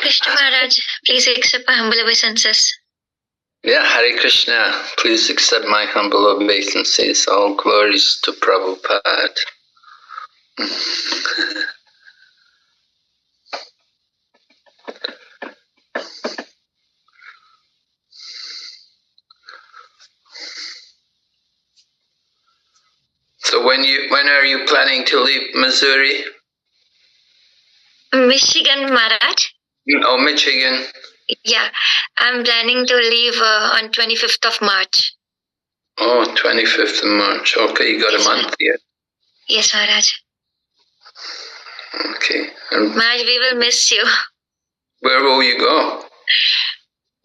Krishna Maharaj, please accept my humble obeisances. Yeah, Hare Krishna, please accept my humble obeisances. All glories to Prabhupada. So when are you planning to leave Missouri? Michigan, Maharaj. Oh, Michigan. Yeah, I'm planning to leave on 25th of March. Oh, 25th of March. Okay, you got Yes, a month here. Yes, Maharaj. Okay. Maharaj, we will miss you. Where will you go?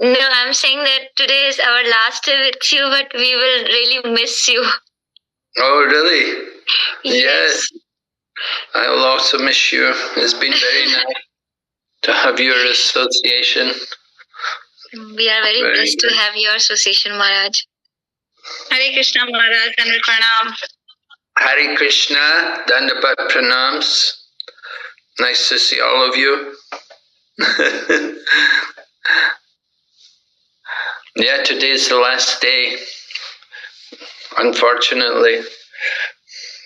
No, I'm saying that today is our last day with you, but we will really miss you. Oh, really? Yes. I'll also miss you. It's been very nice to have your association. We are very blessed to have your association, Maharaj. Hare Krishna, Maharaj, Dandavat Pranam. Hare Krishna, Dandavat Pranams. Nice to see all of you. Yeah, today's the last day. Unfortunately,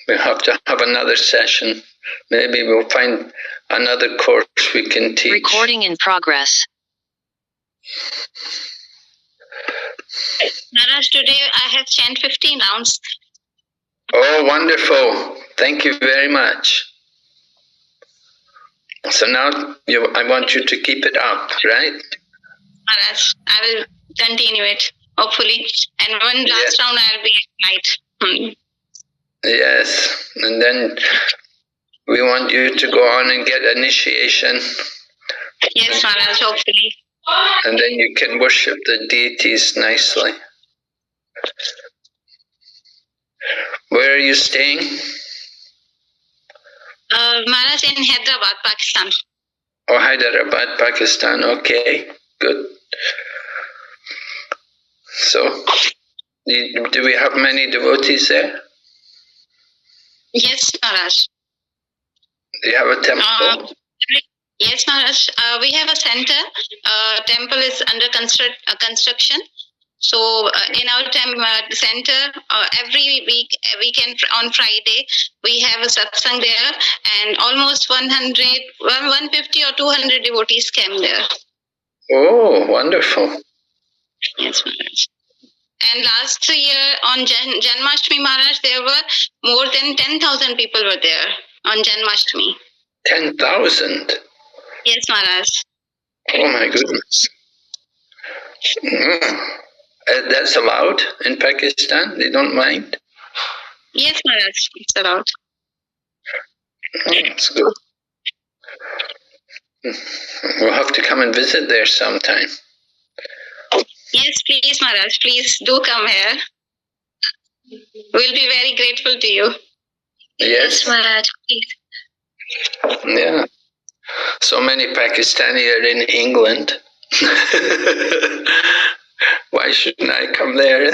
we have to have another session. Maybe we'll find another course we can teach. Recording in progress. Maharaj, today I have chanted 15 rounds. Oh, wonderful. Thank you very much. So now I want you to keep it up, right? Maharaj, I will continue it, hopefully. And one last round I'll be at night. Yes, and then we want you to go on and get initiation. Yes, Maharaj, hopefully. And then you can worship the deities nicely. Where are you staying? Maharaj, in Hyderabad, Pakistan. Oh, Hyderabad, Pakistan. Okay, good. So, do we have many devotees there? Yes, Maharaj. Do you have a temple? Yes, Maharaj. We have a center. Temple is under construction. So in our center, every weekend on Friday, we have a satsang there, and almost 150 or 200 devotees came there. Oh, wonderful. Yes, Maharaj. And last year on Janmashtami, Maharaj, there were more than 10,000 people were there on Janmashtami. 10,000? Yes, Maharaj. Oh my goodness. That's allowed in Pakistan? They don't mind? Yes, Maharaj, it's allowed. Oh, that's good. We'll have to come and visit there sometime. Yes, please, Maharaj, please do come here. We'll be very grateful to you. Yes, Maharaj, please. Yeah. So many Pakistani are in England. Why shouldn't I come there?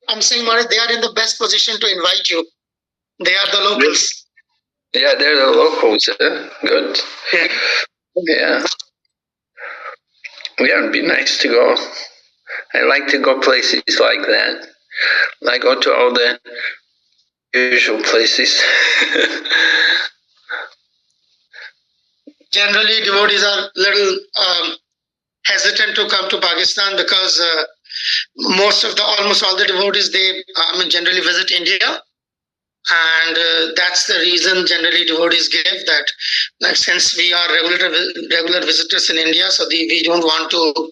I'm saying, Maharaj, they are in the best position to invite you. They are the locals. Yeah, they're the locals. Good. Yeah. Yeah, it'd be nice to go. I like to go places like that. I go to all the usual places. Generally, devotees are little hesitant to come to Pakistan because almost all the devotees, they generally visit India. And that's the reason generally devotees give that, like, since we are regular visitors in India, so we don't want to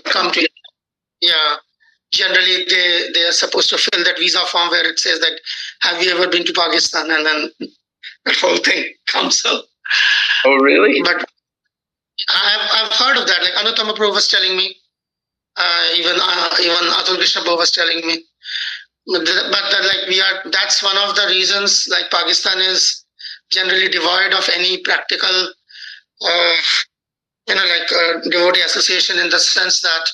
come to. Yeah, generally they are supposed to fill that visa form where it says that, have you ever been to Pakistan, and then the whole thing comes up. Oh, really? But I've heard of that. Like Anuttama Prabhu was telling me. Even Atul Krishna Prabhu was telling me, that's one of the reasons. Like Pakistan is generally devoid of any practical like a devotee association in the sense that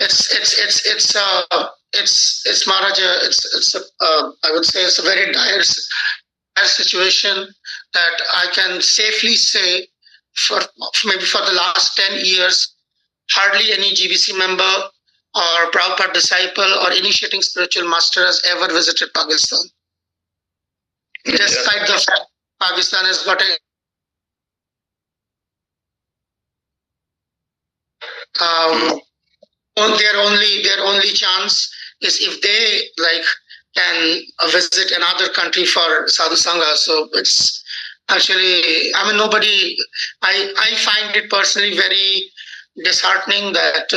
it's Maharaj. I would say it's a very dire situation that I can safely say for maybe for the last 10 years, hardly any GBC member or Prabhupada disciple or initiating spiritual master has ever visited Pakistan. Despite the fact Pakistan has got their only chance is if they can visit another country for sadhu sangha. So it's actually, nobody. I find it personally very disheartening that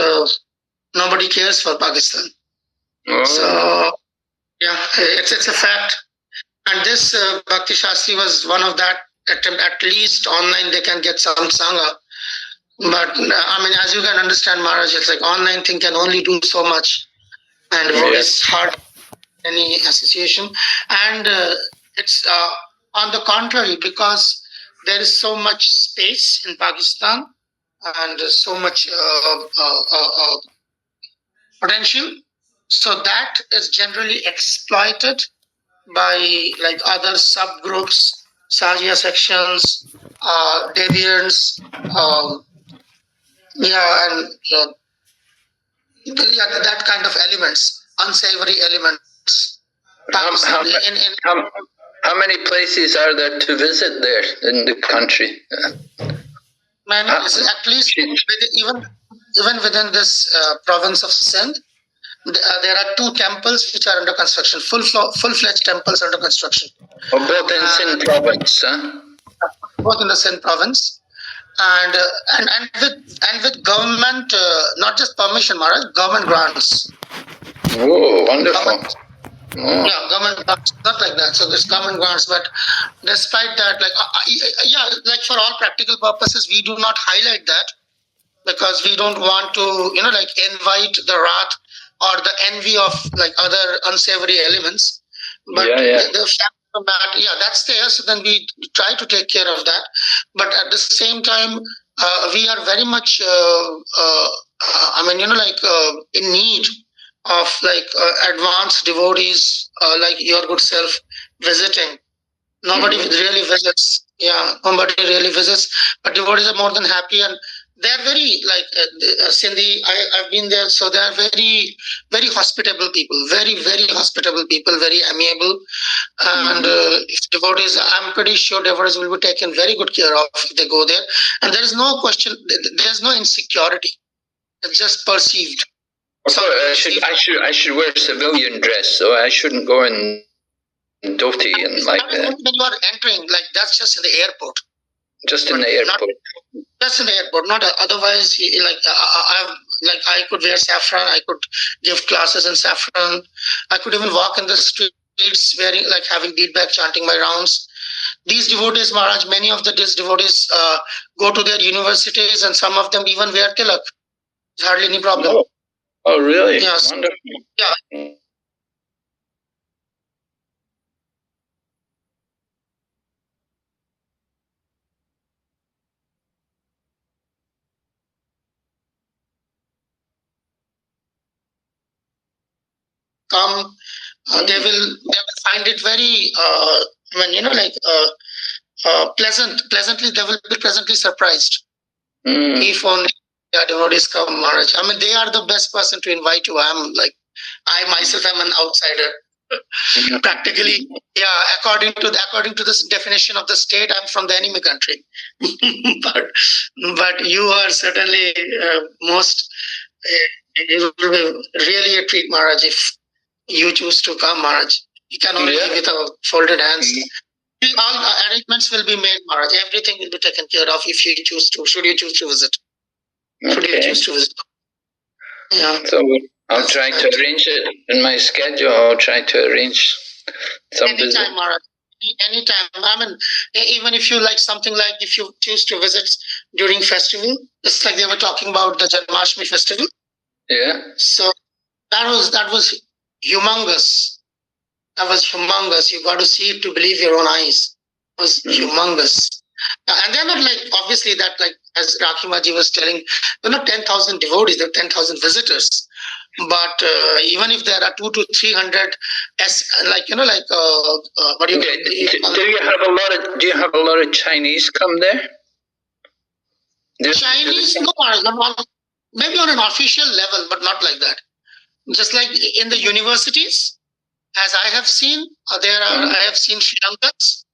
nobody cares for Pakistan. Oh. So yeah, it's a fact. And this Bhakti-Shastri was one of that attempt. At least online they can get some sangha. But as you can understand, Maharaj, it's like online thing can only do so much, and it's hard any association. And it's on the contrary, because there is so much space in Pakistan and so much potential, so that is generally exploited by other subgroups, Sajya sections, deviants, that kind of elements, unsavory elements. How many places are there to visit there in the country? Many places, at least even within this province of Sindh, there are 2 temples which are under construction, full-fledged temples under construction. Both in Sindh province, huh? Both in the Sindh province. And with government, not just permission, Maharaj, government grants. Oh, wonderful. Yeah, government grants, not like that. So there's government grants, but despite that, for all practical purposes, we do not highlight that because we don't want to, invite the wrath or the envy of other unsavory elements. But the fact of that, that's there. So then we try to take care of that. But at the same time, we are very much, in need of advanced devotees like your good self visiting. Nobody really visits. Yeah, nobody really visits. But devotees are more than happy, and they are very Sindhi. I've been there, so they are very, very hospitable people. Very, very hospitable people. Very amiable, and devotees. I'm pretty sure devotees will be taken very good care of if they go there. And there is no question. There is no insecurity. It's just perceived. So I should wear civilian dress, so I shouldn't go in dhoti and like that. When you are entering, that's just in the airport. Just in the airport. Just in the airport, not otherwise. I could wear saffron. I could give classes in saffron. I could even walk in the streets wearing, having bead bag, chanting my rounds. These devotees, Maharaj, many of these devotees go to their universities, and some of them even wear tilak. There's hardly any problem. Oh, really? Yes. Wonderful. Yeah. Come, they will find it very pleasantly. They will be pleasantly surprised if only devotees come, Maharaj. They are the best person to invite you. I myself am an outsider. Practically, according to this definition of the state, I'm from the enemy country. but you are certainly most. It will be really a treat, Maharaj, if you choose to come, Maharaj. You can only leave with folded hands. All arrangements will be made, Maharaj. Everything will be taken care of if you choose to. Should you choose to visit? Should you choose to visit? Yeah. So I'll try to arrange it in my schedule. I'll try to arrange some visit. Anytime, Maharaj. Anytime. Even if you something if you choose to visit during festival, it's like they were talking about the Janmashtami festival. Yeah. So that was humongous. That was humongous. You got to see it to believe your own eyes. It was humongous. And they're not like, obviously, that like, as Rakhimaji was telling, they're not 10,000 devotees, they're 10,000 visitors. But even if there are 200 to 300, what do you do you have a lot of Chinese come there? Chinese, no, maybe on an official level, but not like that. Just like in the universities, as I have seen, I have seen Sri Lankans.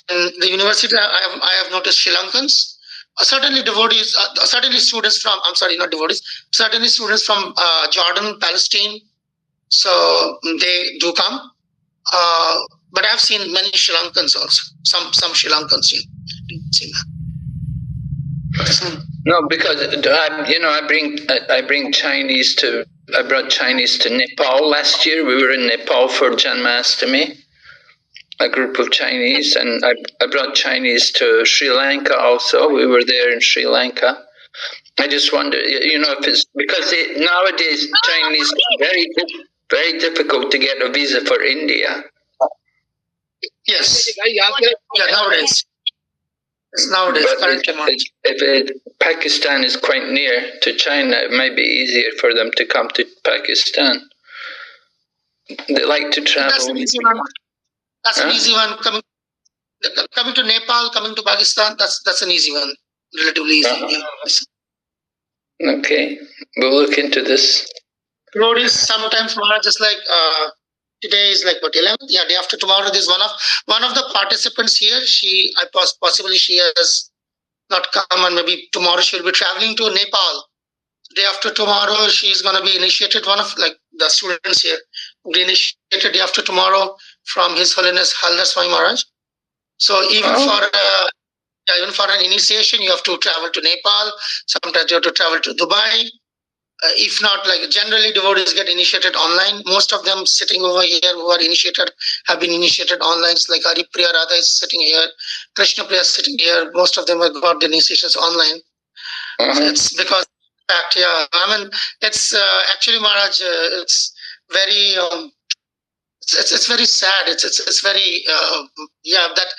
In the university, I have noticed Sri Lankans. Certainly devotees, certainly students from, I'm sorry, not devotees, certainly students from Jordan, Palestine. So they do come. But I've seen many Sri Lankans also. Some Sri Lankans, seen that. No, because I brought Chinese to Nepal last year. We were in Nepal for Janmashtami, a group of Chinese, and I brought Chinese to Sri Lanka also. We were there in Sri Lanka. I just wonder, if it's because nowadays Chinese very very difficult to get a visa for India. Yes, nowadays. If Pakistan is quite near to China, it might be easier for them to come to Pakistan. They like to travel. That's an easy one. That's an easy one. Coming to Nepal, coming to Pakistan, that's an easy one. Relatively easy. Okay, we'll look into this. Road is sometimes just like today is like what, 11th? Yeah, day after tomorrow. There's one of the participants here. Possibly she has not come, and maybe tomorrow she will be traveling to Nepal. Day after tomorrow, she's going to be initiated. One of like the students here will be initiated day after tomorrow from His Holiness Haldar Swami Maharaj. So even for an initiation, you have to travel to Nepal. Sometimes you have to travel to Dubai. If not, like generally devotees get initiated online. Most of them sitting over here who are initiated have been initiated online. It's like Hari Priya Radha is sitting here, Krishna Priya is sitting here. Most of them have got the initiations online. So it's because, in fact, it's actually Maharaj. It's very, it's very sad. It's very that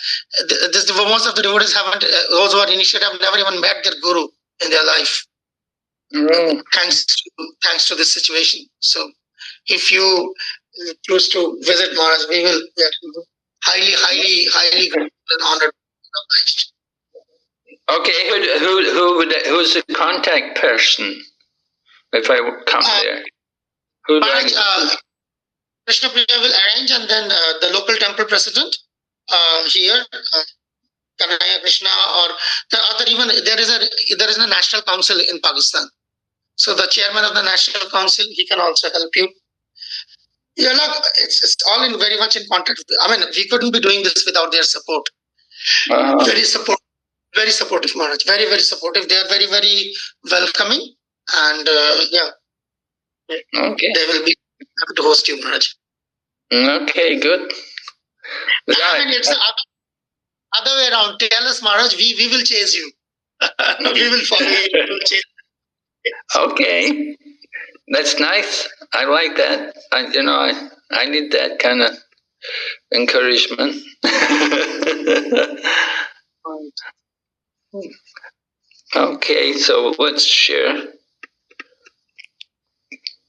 most of the devotees haven't. Those who are initiated have never even met their guru in their life. Thanks to this situation. So if you choose to visit Maharaj, we will highly honored. Okay, who's the contact person if I come there? Maharaj, Krishna Priya will arrange, and then the local temple president here, Kanhaiya Krishna, or even there is a national council in Pakistan. So the chairman of the National Council, he can also help you. Yeah, look, it's all in very much in contact. I mean, we couldn't be doing this without their support. Very supportive, Maharaj. Very, very supportive. They are very, very welcoming, and they will be happy to host you, Maharaj. Okay, good. I mean, it's the other way around. Tell us, Maharaj, we will chase you. We will follow you. We will chase. Okay, that's nice. I like that. I need that kind of encouragement. Okay, so let's share.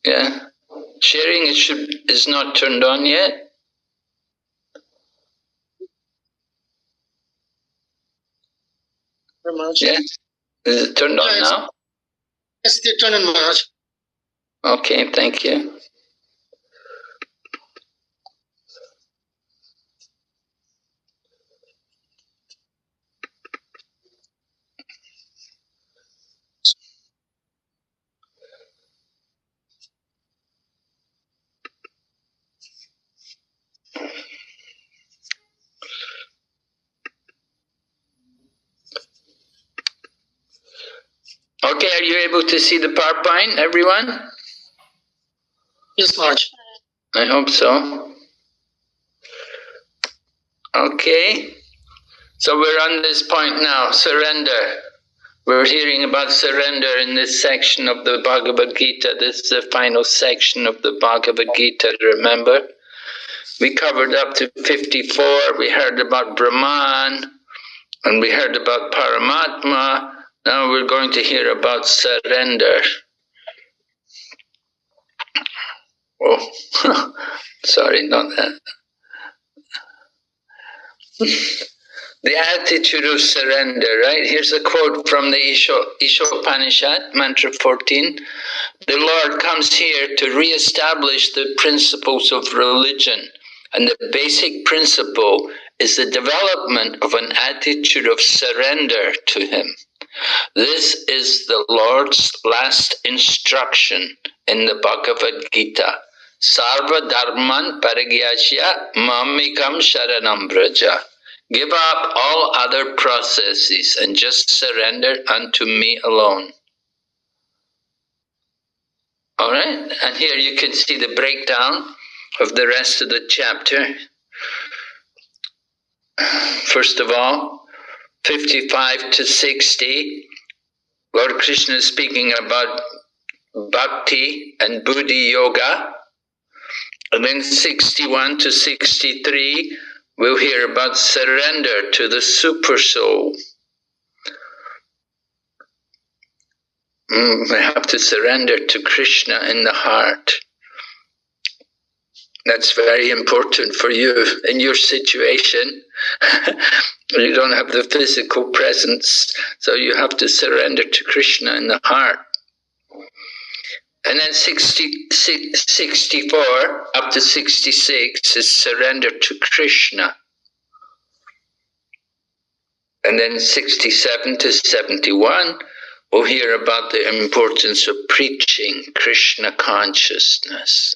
Yeah, sharing is not turned on yet. Yeah, is it turned on now? Yes, they turn on, Maharaj. Okay, thank you. Okay, are you able to see the PowerPoint, everyone? Yes, Maharaj. I hope so. Okay, so we're on this point now, surrender. We're hearing about surrender in this section of the Bhagavad Gita. This is the final section of the Bhagavad Gita, remember? We covered up to 54, we heard about Brahman, And we heard about Paramatma. Now we're going to hear about surrender. Oh, sorry, not that. The attitude of surrender, right? Here's a quote from the Ishopanishad, Mantra 14. The Lord comes here to re-establish the principles of religion. And the basic principle is the development of an attitude of surrender to Him. This is the Lord's last instruction in the Bhagavad Gita. Sarva dharman paragyasya mamikam sharanam braja. Give up all other processes and just surrender unto me alone. All right, and here you can see the breakdown of the rest of the chapter. First of all, 55 to 60, Lord Krishna is speaking about bhakti and buddhi yoga. And then 61 to 63, we'll hear about surrender to the super soul. We have to surrender to Krishna in the heart. That's very important for you in your situation. You don't have the physical presence, so you have to surrender to Krishna in the heart. And then 64 up to 66 is surrender to Krishna. And then 67 to 71, we'll hear about the importance of preaching Krishna consciousness.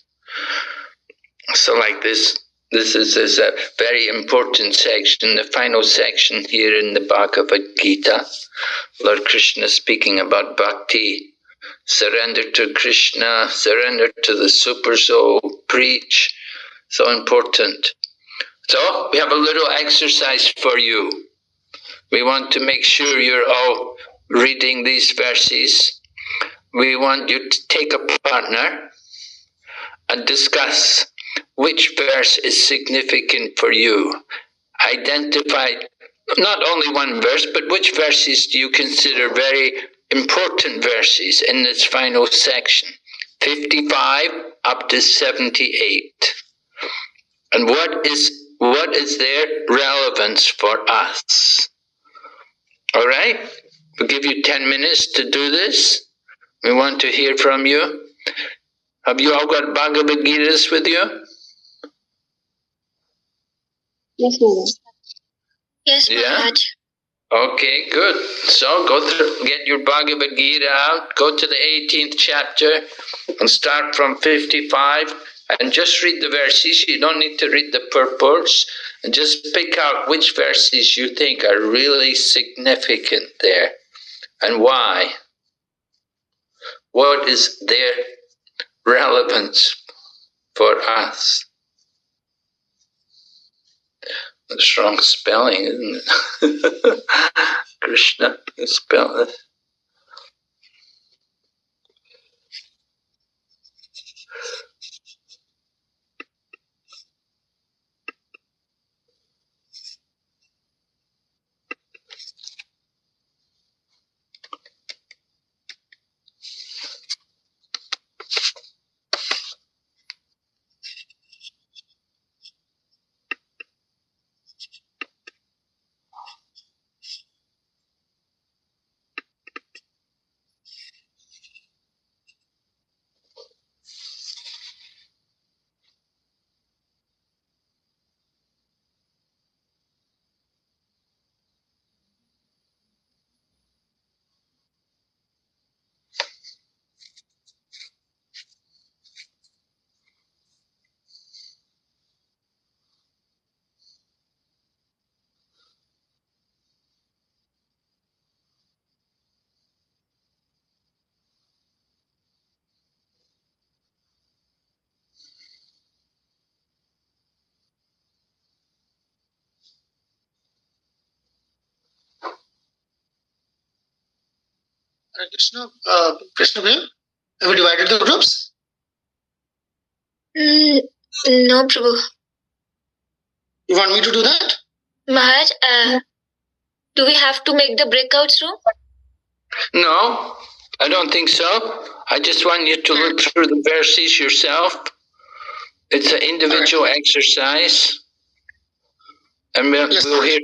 So like this is a very important section, the final section here in the Bhagavad Gita. Lord Krishna speaking about bhakti. Surrender to Krishna, surrender to the super soul, preach. So important. So we have a little exercise for you. We want to make sure you're all reading these verses. We want you to take a partner and discuss which verse is significant for you. Identify not only one verse, but which verses do you consider very important verses in this final section, 55 up to 78. And what is their relevance for us? All right? We'll give you 10 minutes to do this. We want to hear from you. Have you all got Bhagavad Gitas with you? Yes, Mother. Yes, Maharaj. Okay, good. So go through, get your Bhagavad Gita out, go to the 18th chapter and start from 55 and just read the verses. You don't need to read the purports, and just pick out which verses you think are really significant there and why. What is their relevance for us? That's wrong spelling, isn't it? Krishna, you spell it. Krishna, Krishna, have you divided the groups? No, Prabhu. You want me to do that? Maharaj, Do we have to make the breakouts room? No, I don't think so. I just want you to look through the verses yourself. It's an individual exercise. And we'll hear.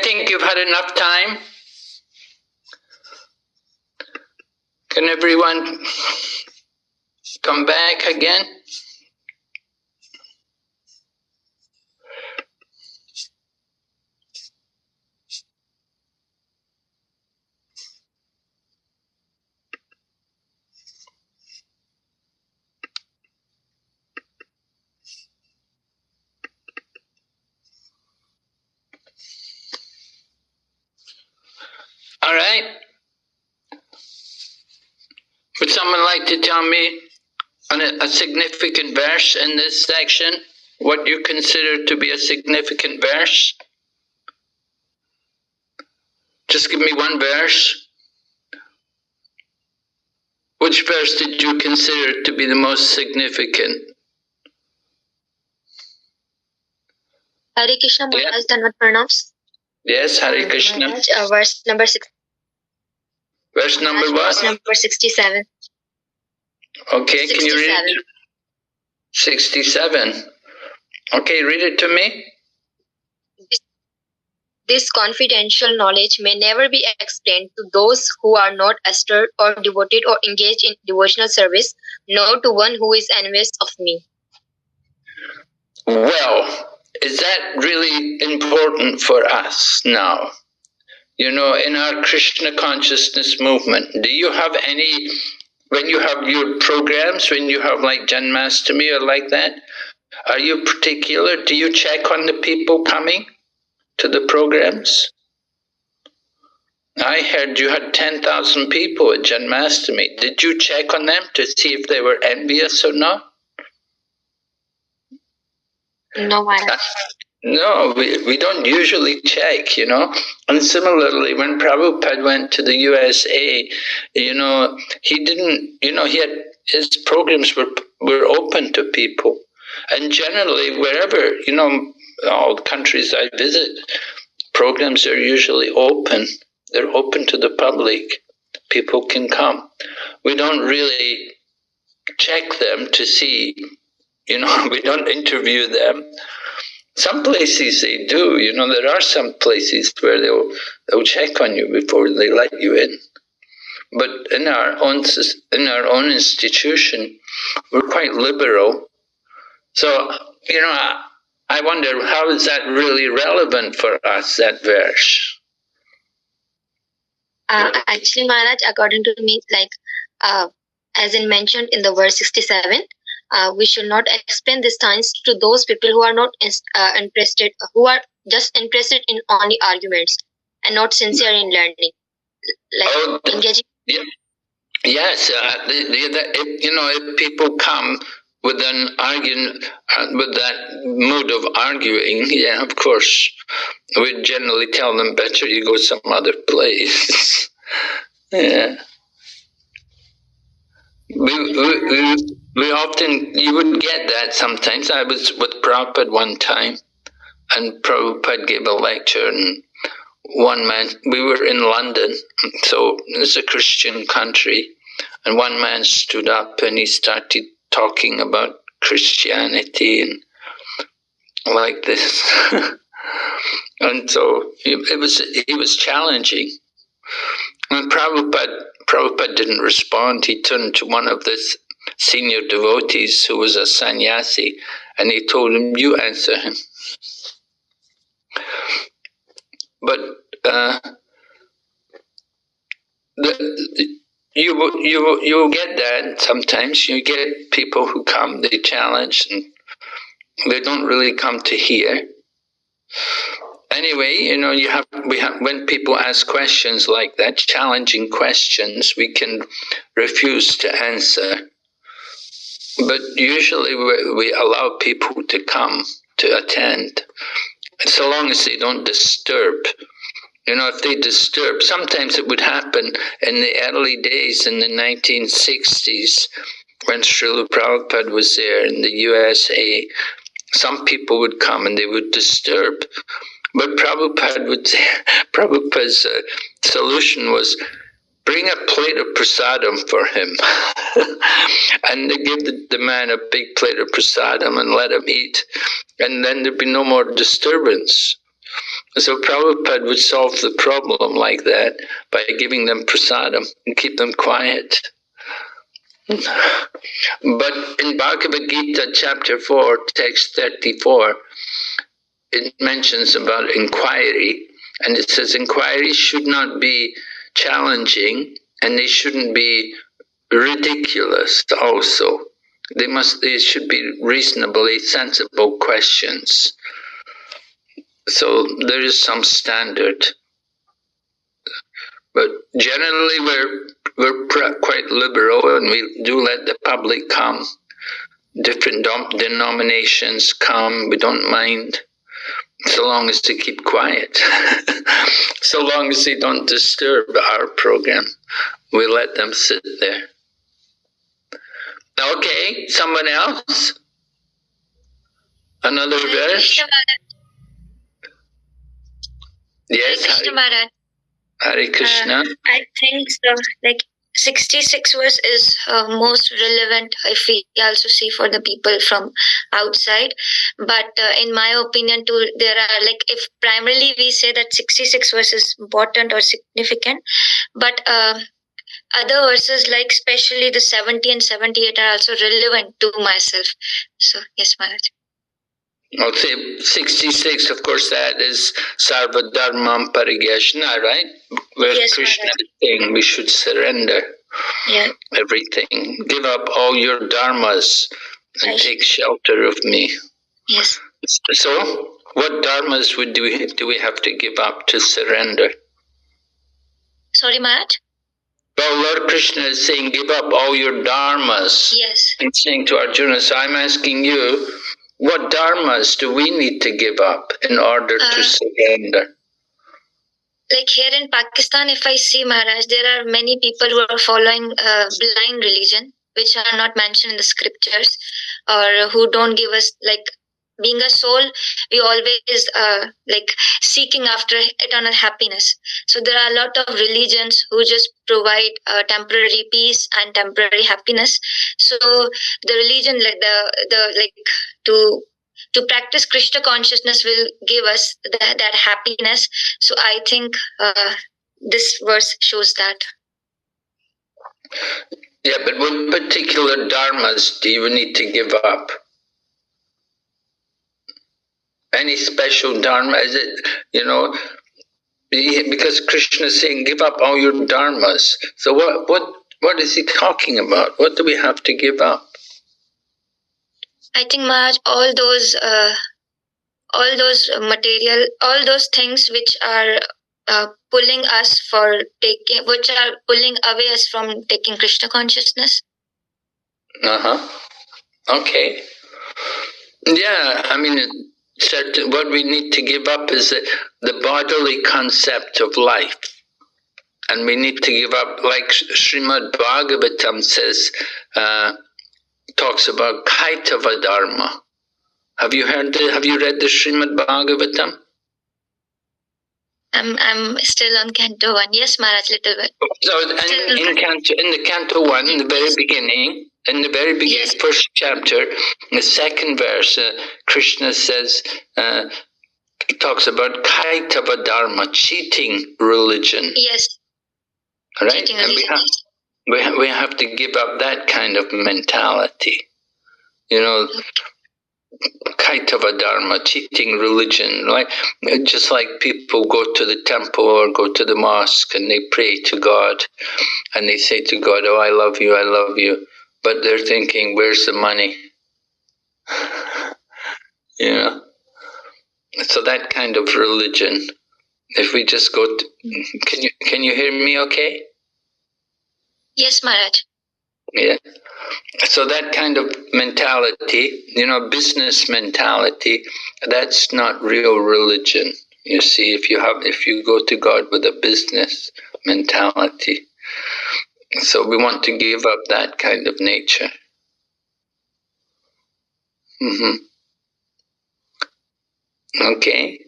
think you've had enough time. Can everyone come back again? All right. Would someone like to tell me a significant verse in this section? What you consider to be a significant verse? Just give me one verse. Which verse did you consider to be the most significant? Hare Krishna Maharaj, Dhanvat Pranams. Yes, Hare Krishna. Maharaj, verse number 6. Verse number what? Verse number 67. Okay, 67. can you read it? 67. Okay, read it to me. This confidential knowledge may never be explained to those who are not assured or devoted or engaged in devotional service, nor to one who is envious of me. Well, is that really important for us now? You know, in our Krishna consciousness movement, do you have any, when you have your programs, when you have like Janmashtami or like that, are you particular? Do you check on the people coming to the programs? I heard you had 10,000 people at Janmashtami. Did you check on them to see if they were envious or not? No, Maharaj. No, we don't usually check, you know. And similarly, when Prabhupada went to the USA, you know, he didn't, you know, he had, his programs were open to people. And generally, wherever, you know, all countries I visit, programs are usually open. They're open to the public. People can come. We don't really check them to see, you know, we don't interview them. Some places they do, you know, there are some places where they'll check on you before they let you in. But in our own institution, we're quite liberal. So, you know, I wonder, how is that really relevant for us, that verse? Actually, Maharaj, according to me, like, as in mentioned in the verse 67, we should not explain these signs to those people who are not interested, who are just interested in only arguments and not sincere in learning. Like engaging. Yeah. Yes, if, you know, if people come with an argument, with that mood of arguing, yeah, of course, we generally tell them better you go some other place. Yeah. We often, you would get that sometimes. I was with Prabhupada one time, and Prabhupada gave a lecture, and one man, we were in London, so it's a Christian country, and one man stood up and he started talking about Christianity and like this. And so he was challenging. And Prabhupada didn't respond. He turned to one of the senior devotees who was a sannyasi, and he told him, "You answer him." But you will get that sometimes. You get people who come, they challenge, and they don't really come to hear. Anyway, you know, we have when people ask questions like that, challenging questions, we can refuse to answer. But usually we allow people to come to attend, so long as they don't disturb. You know, if they disturb, sometimes it would happen in the early days in the 1960s when Srila Prabhupada was there in the USA. Some people would come and they would disturb. But Prabhupada's solution was, bring a plate of prasadam for him. And they give the man a big plate of prasadam and let him eat. And then there'd be no more disturbance. So Prabhupada would solve the problem like that by giving them prasadam and keep them quiet. But in Bhagavad Gita chapter 4, text 34, it mentions about inquiry, and it says inquiries should not be challenging and they shouldn't be ridiculous also. They should be reasonably sensible questions. So there is some standard. But generally we're quite liberal and we do let the public come. Different denominations come, we don't mind. So long as they keep quiet. So long as they don't disturb our program, we let them sit there. Okay, someone else? Another verse? Yes, Hare Krishna. I think so. Like 66 verse is most relevant if we also see for the people from outside. But in my opinion too, there are like, if primarily we say that 66 verse is important or significant, but other verses like especially the 70 and 78 are also relevant to myself. So yes, Maharaj. I'll say 66, of course, that is Sarva Dharmam Parigyashna, right? Where yes, Krishna is saying we should surrender everything. Give up all your dharmas and take shelter of me. Yes. So, what dharmas do we have to give up to surrender? Sorry, Maharaj? Well, Lord Krishna is saying, give up all your dharmas. Yes. And saying to Arjuna, so I'm asking you, what dharmas do we need to give up in order to surrender? Like here in Pakistan, if I see, Maharaj, there are many people who are following blind religion, which are not mentioned in the scriptures, or who don't give us, like, being a soul, we always like seeking after eternal happiness. So there are a lot of religions who just provide temporary peace and temporary happiness. So the religion, like the like to practice Krishna consciousness will give us that happiness. So I think this verse shows that. Yeah, but what particular dharmas do you need to give up? Any special dharma? Is it, because Krishna is saying, give up all your dharmas. So what is he talking about? What do we have to give up? I think, Maharaj, all those material, all those things which are pulling away us from taking Krishna consciousness. Okay. Yeah, I mean, what we need to give up is the bodily concept of life. And we need to give up, like Srimad Bhagavatam says, talks about Kaitava Dharma. Have you read the Srimad Bhagavatam? I'm still on Canto 1. Yes, Maharaj, little bit. So in the Canto 1, in the very beginning, yes. First chapter, the second verse, Krishna says, he talks about Kaitava Dharma, cheating religion. Yes. Right? Cheating religion. And we have to give up that kind of mentality. Kaitava Dharma, cheating religion, just like people go to the temple or go to the mosque and they pray to God and they say to God, oh, I love you, but they're thinking, where's the money? So that kind of religion, if we just go to, can you hear me okay? Yes, Maharaj. Yeah. So that kind of mentality, business mentality, that's not real religion. You see, if you go to God with a business mentality. So we want to give up that kind of nature. Okay.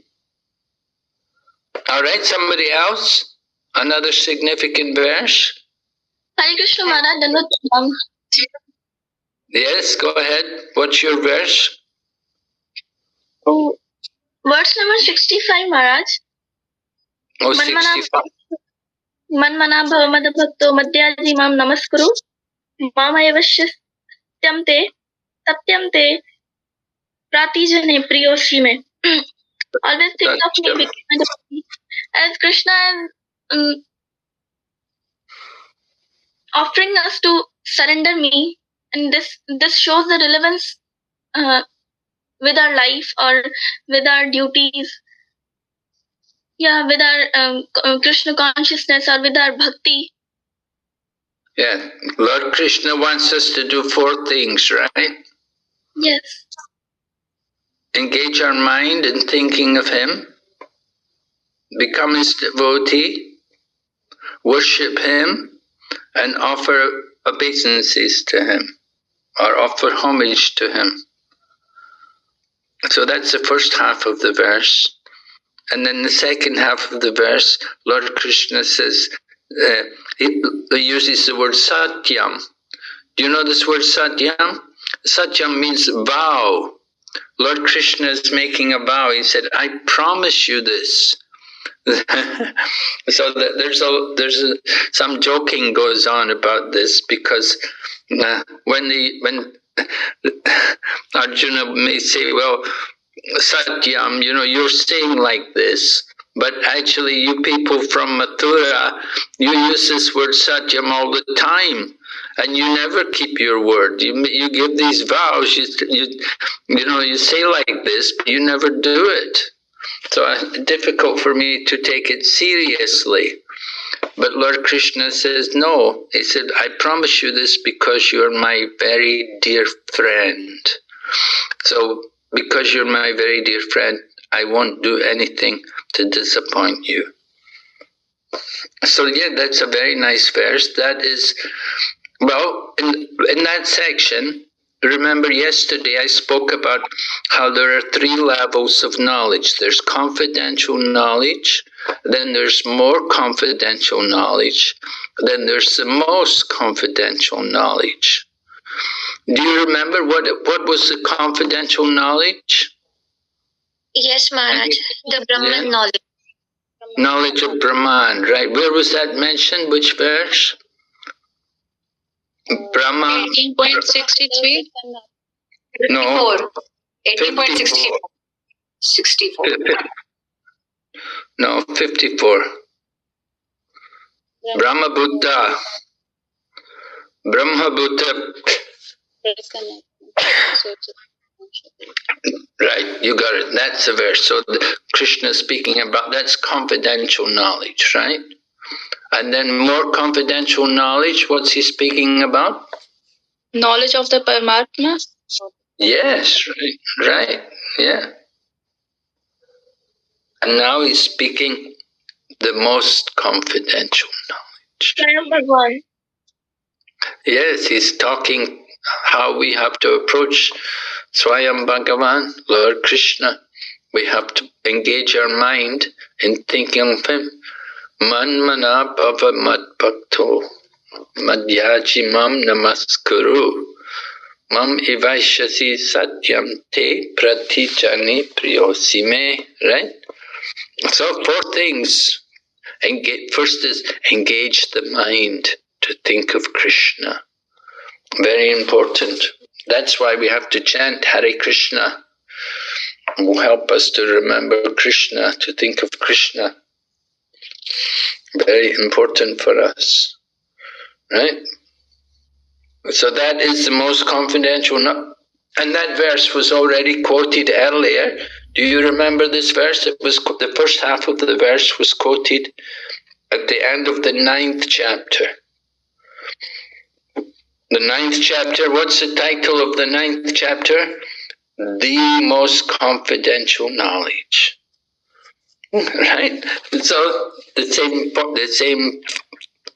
All right, somebody else? Another significant verse? Hare Krishna, Maharaj. Yes, go ahead. What's your verse? Verse Verse number 65, Maharaj. Oh, 65. Manmana bhavamada bhakto madhyaji mam namaskuru. Mama evasya satyam te pratijane priyoshi me. Always think of me as Krishna is offering us to surrender me, and this shows the relevance with our life or with our duties. Yeah, with our Krishna consciousness or with our bhakti. Yeah, Lord Krishna wants us to do 4 things, right? Yes. Engage our mind in thinking of Him, become His devotee, worship Him, and offer obeisances to Him, or offer homage to Him. So that's the first half of the verse. And then the second half of the verse, Lord Krishna says, he uses the word satyam. Do you know this word satyam? Satyam means vow. Lord Krishna is making a vow. He said, I promise you this. So there's some joking goes on about this, because when Arjuna may say, well, Satyam, you're saying like this, but actually you people from Mathura, you use this word Satyam all the time, and you never keep your word. You give these vows, you say like this, but you never do it. So it's difficult for me to take it seriously. But Lord Krishna says, no. He said, I promise you this because you're my very dear friend. So, because you're my very dear friend, I won't do anything to disappoint you. So yeah, that's a very nice verse. That is, well, in that section, remember yesterday I spoke about how there are 3 levels of knowledge. There's confidential knowledge, then there's more confidential knowledge, then there's the most confidential knowledge. Do you remember what was the confidential knowledge? Yes, Maharaj. The Brahman knowledge. Knowledge of Brahman, right? Where was that mentioned? Which verse? Brahma. 18.63. No. 18.64. 64. No, 54. Brahma Buddha. Brahma Buddha. Right, you got it. That's the verse. So Krishna is speaking about, that's confidential knowledge, right? And then more confidential knowledge, what's he speaking about? Knowledge of the Paramatma? Yes, right, yeah. And now he's speaking the most confidential knowledge. Yes, he's talking how we have to approach Swayam Bhagavan, Lord Krishna. We have to engage our mind in thinking of him. Manmana bhava mad bhakto madhyaji mam namaskuru mam evaishasi satyam te pratijani priyosime. Right? So 4 things. First is engage the mind to think of Krishna. Very important. That's why we have to chant Hare Krishna. It will help us to remember Krishna, to think of Krishna. Very important for us. Right? So that is the most confidential. And that verse was already quoted earlier. Do you remember this verse? It was the first half of the verse was quoted at the end of the 9th chapter. The 9th chapter, what's the title of the 9th chapter? The most confidential knowledge. Right? So the same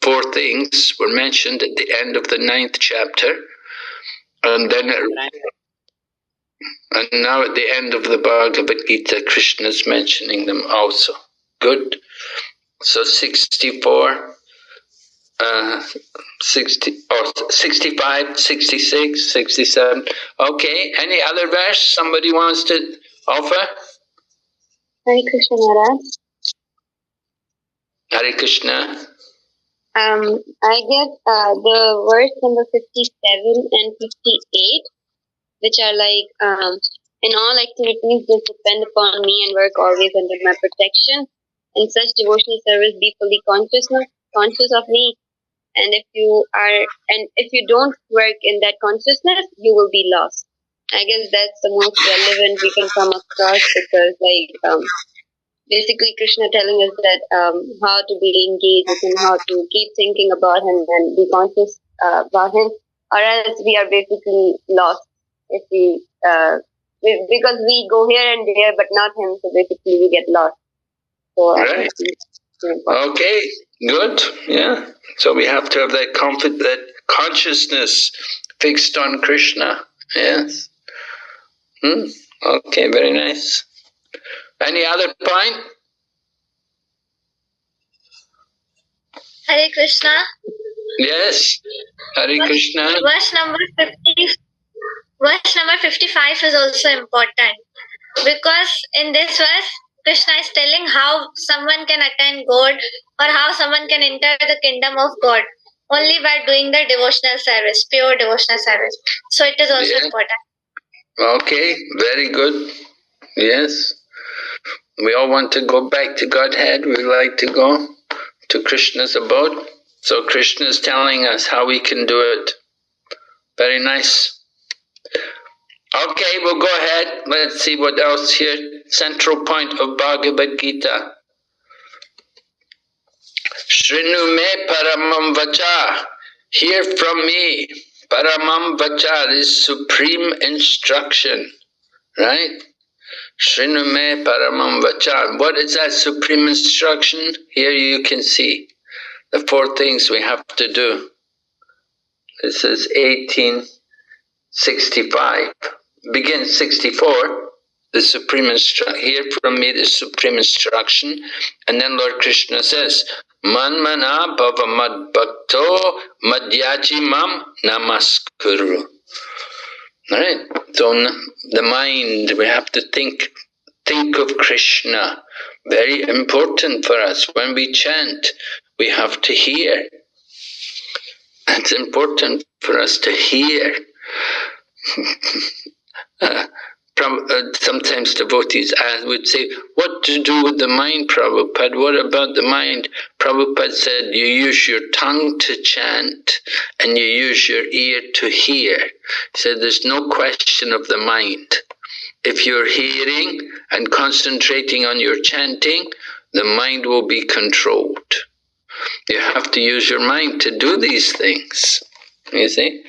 4 things were mentioned at the end of the 9th chapter. And then and now at the end of the Bhagavad Gita, Krishna is mentioning them also. Good. So 64, 65, 66, 67. Okay, any other verse somebody wants to offer? Hare Krishna Maharaj. Hare Krishna. I get the verse number 57 and 58, which are like, in all activities just depend upon me and work always under my protection. In such devotional service, be fully conscious of me. And if you don't work in that consciousness, you will be lost. I guess that's the most relevant we can come across, because basically Krishna telling us that how to be engaged and how to keep thinking about him and be conscious about him, or else we are basically lost if because we go here and there but not him, so basically we get lost. So right. Okay, good. Yeah. So we have to have that consciousness fixed on Krishna. Yes. Okay, very nice. Any other point? Hare Krishna. Yes. Hare Krishna. Verse number 55 is also important, because in this verse Krishna is telling how someone can attain God, or how someone can enter the kingdom of God only by doing the devotional service, pure devotional service. So it is also important. Okay, very good. Yes. We all want to go back to Godhead. We like to go to Krishna's abode. So Krishna is telling us how we can do it. Very nice. Okay, we'll go ahead. Let's see what else here. Central point of Bhagavad Gita. Shrinu me paramam vacha. Hear from me. Paramam vacha is supreme instruction. Right? Shrinu me paramam vacha. What is that supreme instruction? Here you can see the 4 things we have to do. This is 1865. Begin 64. The supreme instruction. Hear from me the supreme instruction. And then Lord Krishna says, Manmana bhava mad bhakto madhyaji mam namaskuru. Alright, so the mind, we have to think of Krishna. Very important for us. When we chant, we have to hear. It's important for us to hear. Sometimes devotees would say, what to do with the mind, Prabhupada? What about the mind? Prabhupada said, you use your tongue to chant and you use your ear to hear. He said, there's no question of the mind. If you're hearing and concentrating on your chanting, the mind will be controlled. You have to use your mind to do these things, you see?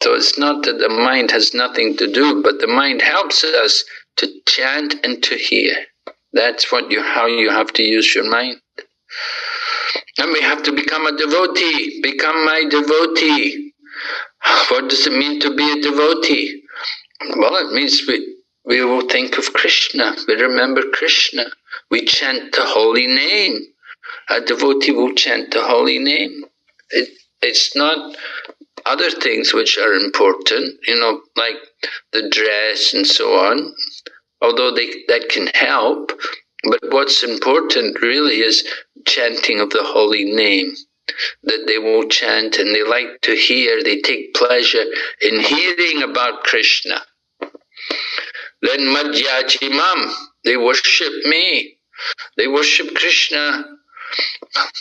So it's not that the mind has nothing to do, but the mind helps us to chant and to hear. That's how you have to use your mind. And we have to become a devotee. Become my devotee. What does it mean to be a devotee? Well, it means we will think of Krishna. We remember Krishna. We chant the holy name. A devotee will chant the holy name. It's not other things which are important, like the dress and so on, although that can help, but what's important really is chanting of the holy name, that they will chant and they like to hear, they take pleasure in hearing about Krishna. Then Madhyajimam, they worship me, they worship Krishna.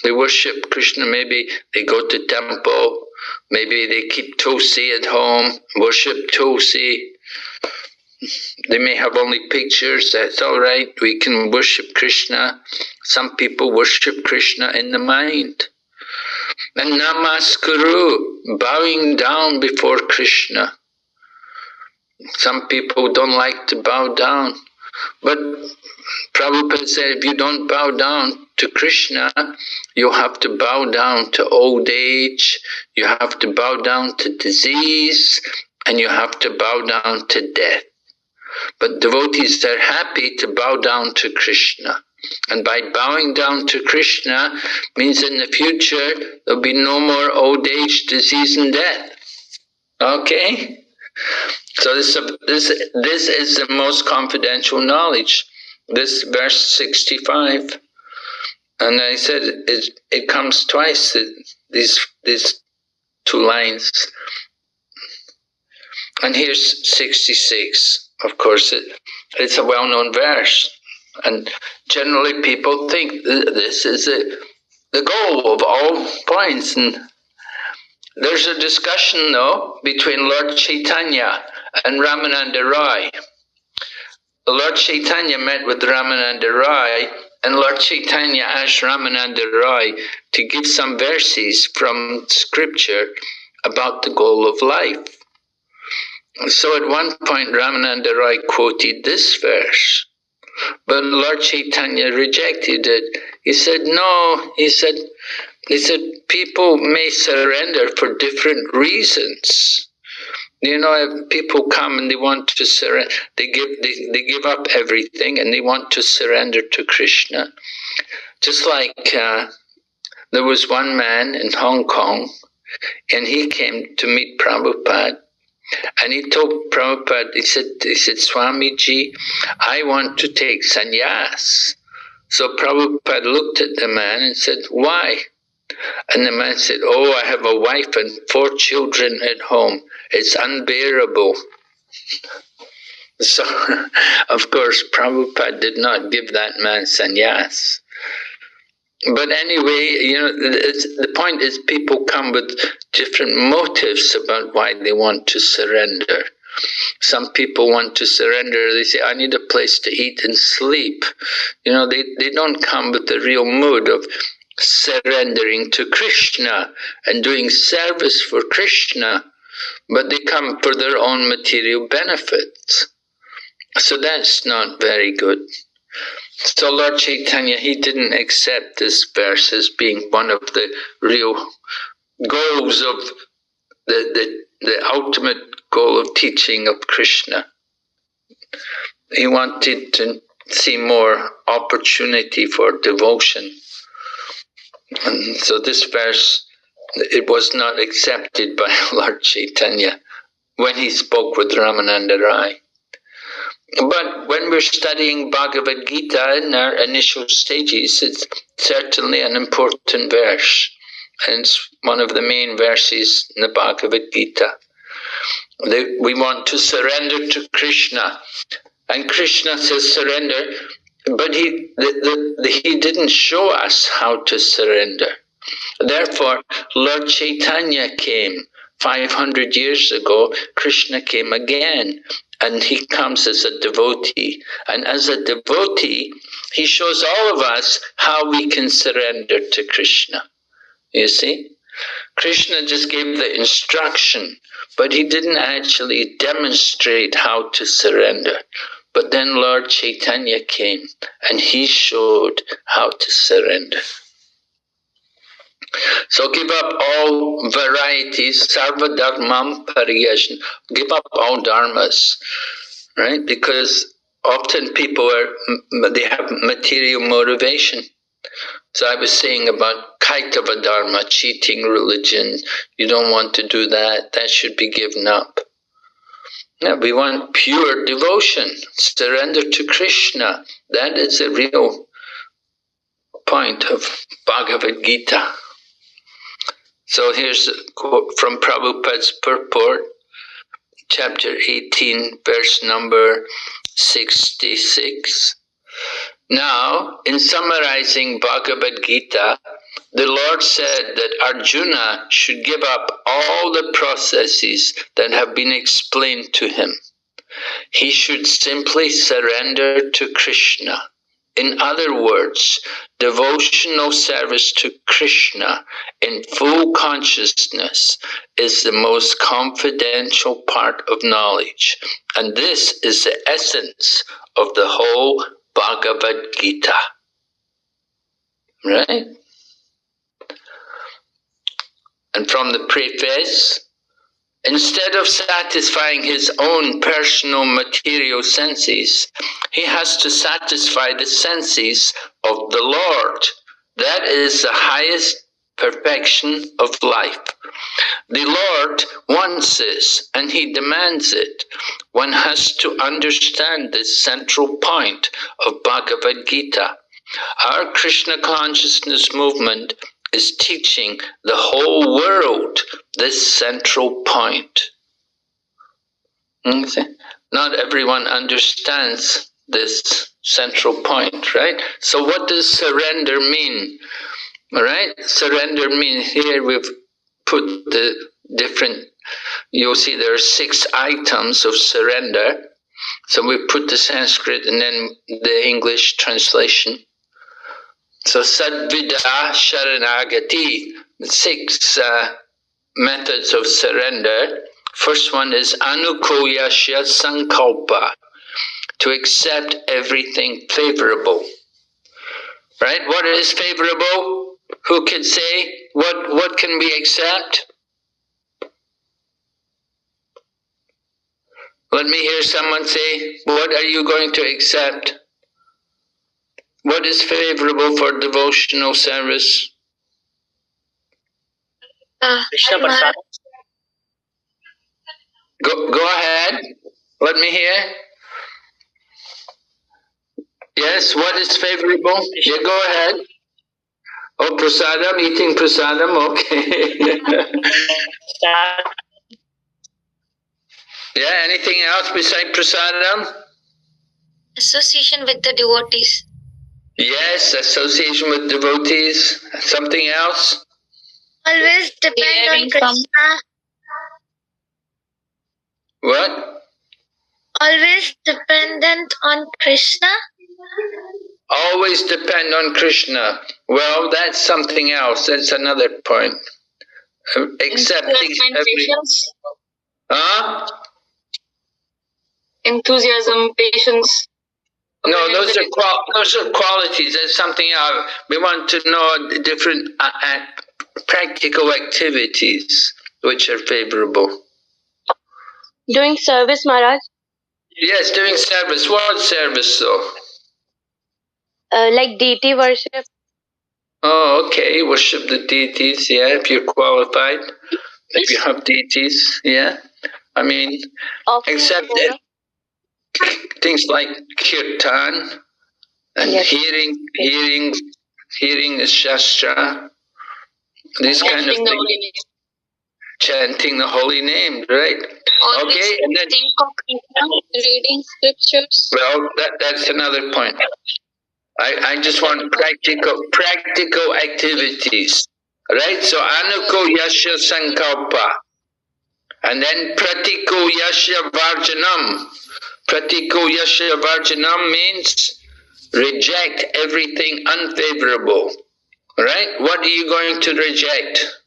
They worship Krishna, maybe they go to temple, maybe they keep Tulsi at home, worship Tulsi. They may have only pictures, that's all right, we can worship Krishna. Some people worship Krishna in the mind. And Namaskuru, bowing down before Krishna. Some people don't like to bow down, but Prabhupada said if you don't bow down to Krishna, you have to bow down to old age, you have to bow down to disease, and you have to bow down to death. But devotees are happy to bow down to Krishna. And by bowing down to Krishna means in the future there'll be no more old age, disease, and death. Okay? So this is the most confidential knowledge. this verse 65. And I said it comes twice, these two lines. And here's 66. Of course, it's a well-known verse. And generally people think this is the goal of all points. And there's a discussion, though, between Lord Chaitanya and Ramananda Roy. Lord Chaitanya met with Ramananda Roy, and Lord Chaitanya asked Ramananda Roy to give some verses from scripture about the goal of life. So at one point Ramananda Roy quoted this verse, but Lord Chaitanya rejected it. He said, no, he said, people may surrender for different reasons. You know, if people come and they want to surrender, they give up everything and they want to surrender to Krishna. Just like there was one man in Hong Kong, and he came to meet Prabhupada, and he told Prabhupada, he said, Swamiji, I want to take sannyas. So Prabhupada looked at the man and said, why? And the man said, oh, I have a wife and 4 children at home. It's unbearable. So, of course, Prabhupada did not give that man sannyas. But anyway, you know, the point is people come with different motives about why they want to surrender. Some people want to surrender. They say, I need a place to eat and sleep. You know, they don't come with the real mood of surrendering to Krishna and doing service for Krishna, but they come for their own material benefits. So that's not very good. So Lord Chaitanya, he didn't accept this verse as being one of the real goals of the ultimate goal of teaching of Krishna. He wanted to see more opportunity for devotion. And so this verse, it was not accepted by Lord Chaitanya when he spoke with Ramananda Rai. But when we're studying Bhagavad Gita in our initial stages, it's certainly an important verse. And it's one of the main verses in the Bhagavad Gita. We want to surrender to Krishna. And Krishna says surrender, but he didn't show us how to surrender. Therefore, Lord Chaitanya came 500 years ago. Krishna came again, and he comes as a devotee. And as a devotee, he shows all of us how we can surrender to Krishna. You see? Krishna just gave the instruction, but he didn't actually demonstrate how to surrender. But then Lord Chaitanya came, and he showed how to surrender. So give up all varieties, sarva dharmam pariyajna. Give up all dharmas, right? Because often people they have material motivation. So I was saying about kaitava dharma, cheating religion. You don't want to do that. That should be given up. Yeah, we want pure devotion, surrender to Krishna. That is the real point of Bhagavad Gita. So here's a quote from Prabhupada's purport, chapter 18, verse number 66. Now, in summarizing Bhagavad Gita, the Lord said that Arjuna should give up all the processes that have been explained to him. He should simply surrender to Krishna. In other words, devotional service to Krishna in full consciousness is the most confidential part of knowledge. And this is the essence of the whole Bhagavad Gita. Right? And from the preface, instead of satisfying his own personal material senses, he has to satisfy the senses of the Lord. That is the highest perfection of life. The Lord wants this and He demands it. One has to understand this central point of Bhagavad Gita. Our Krishna consciousness movement is teaching the whole world this central point. Not everyone understands this central point, right? So what does surrender mean? All right, surrender means, here we've put the different, you'll see there are 6 items of surrender. So we put the Sanskrit and then the English translation. So Sadvida Sharanagati, 6 methods of surrender. First one is Anukoyasya Sankalpa, to accept everything favorable. Right? What is favorable? Who can say? What can we accept? Let me hear someone say, what are you going to accept? What is favorable for devotional service? Krishna Prasad. Go ahead. Let me hear. Yes, what is favorable? Yeah, go ahead. Oh, prasadam, eating prasadam, okay. Yeah, anything else besides prasadam? Association with the devotees. Yes, association with devotees. Something else? Always depend on Krishna. What? Always dependent on Krishna. Always depend on Krishna. Well, that's something else. That's another point. Accepting every... Huh? Enthusiasm, patience. No, those are qualities. That's something else. We want to know different practical activities which are favorable. Doing service, Maharaj. Yes, doing service. What service though? Like deity worship. Oh, okay. Worship the deities, yeah, if you're qualified. If you have deities, yeah. I mean, except things like kirtan and hearing the Shastra, these kind of things. Chanting the holy name, right? Okay, and then reading scriptures. well, that's another point. I just want practical activities, right? So anuko yasha sankalpa, and then pratiko yasha varjanam. Pratiko yasha varjanam means reject everything unfavorable, right? What are you going to reject?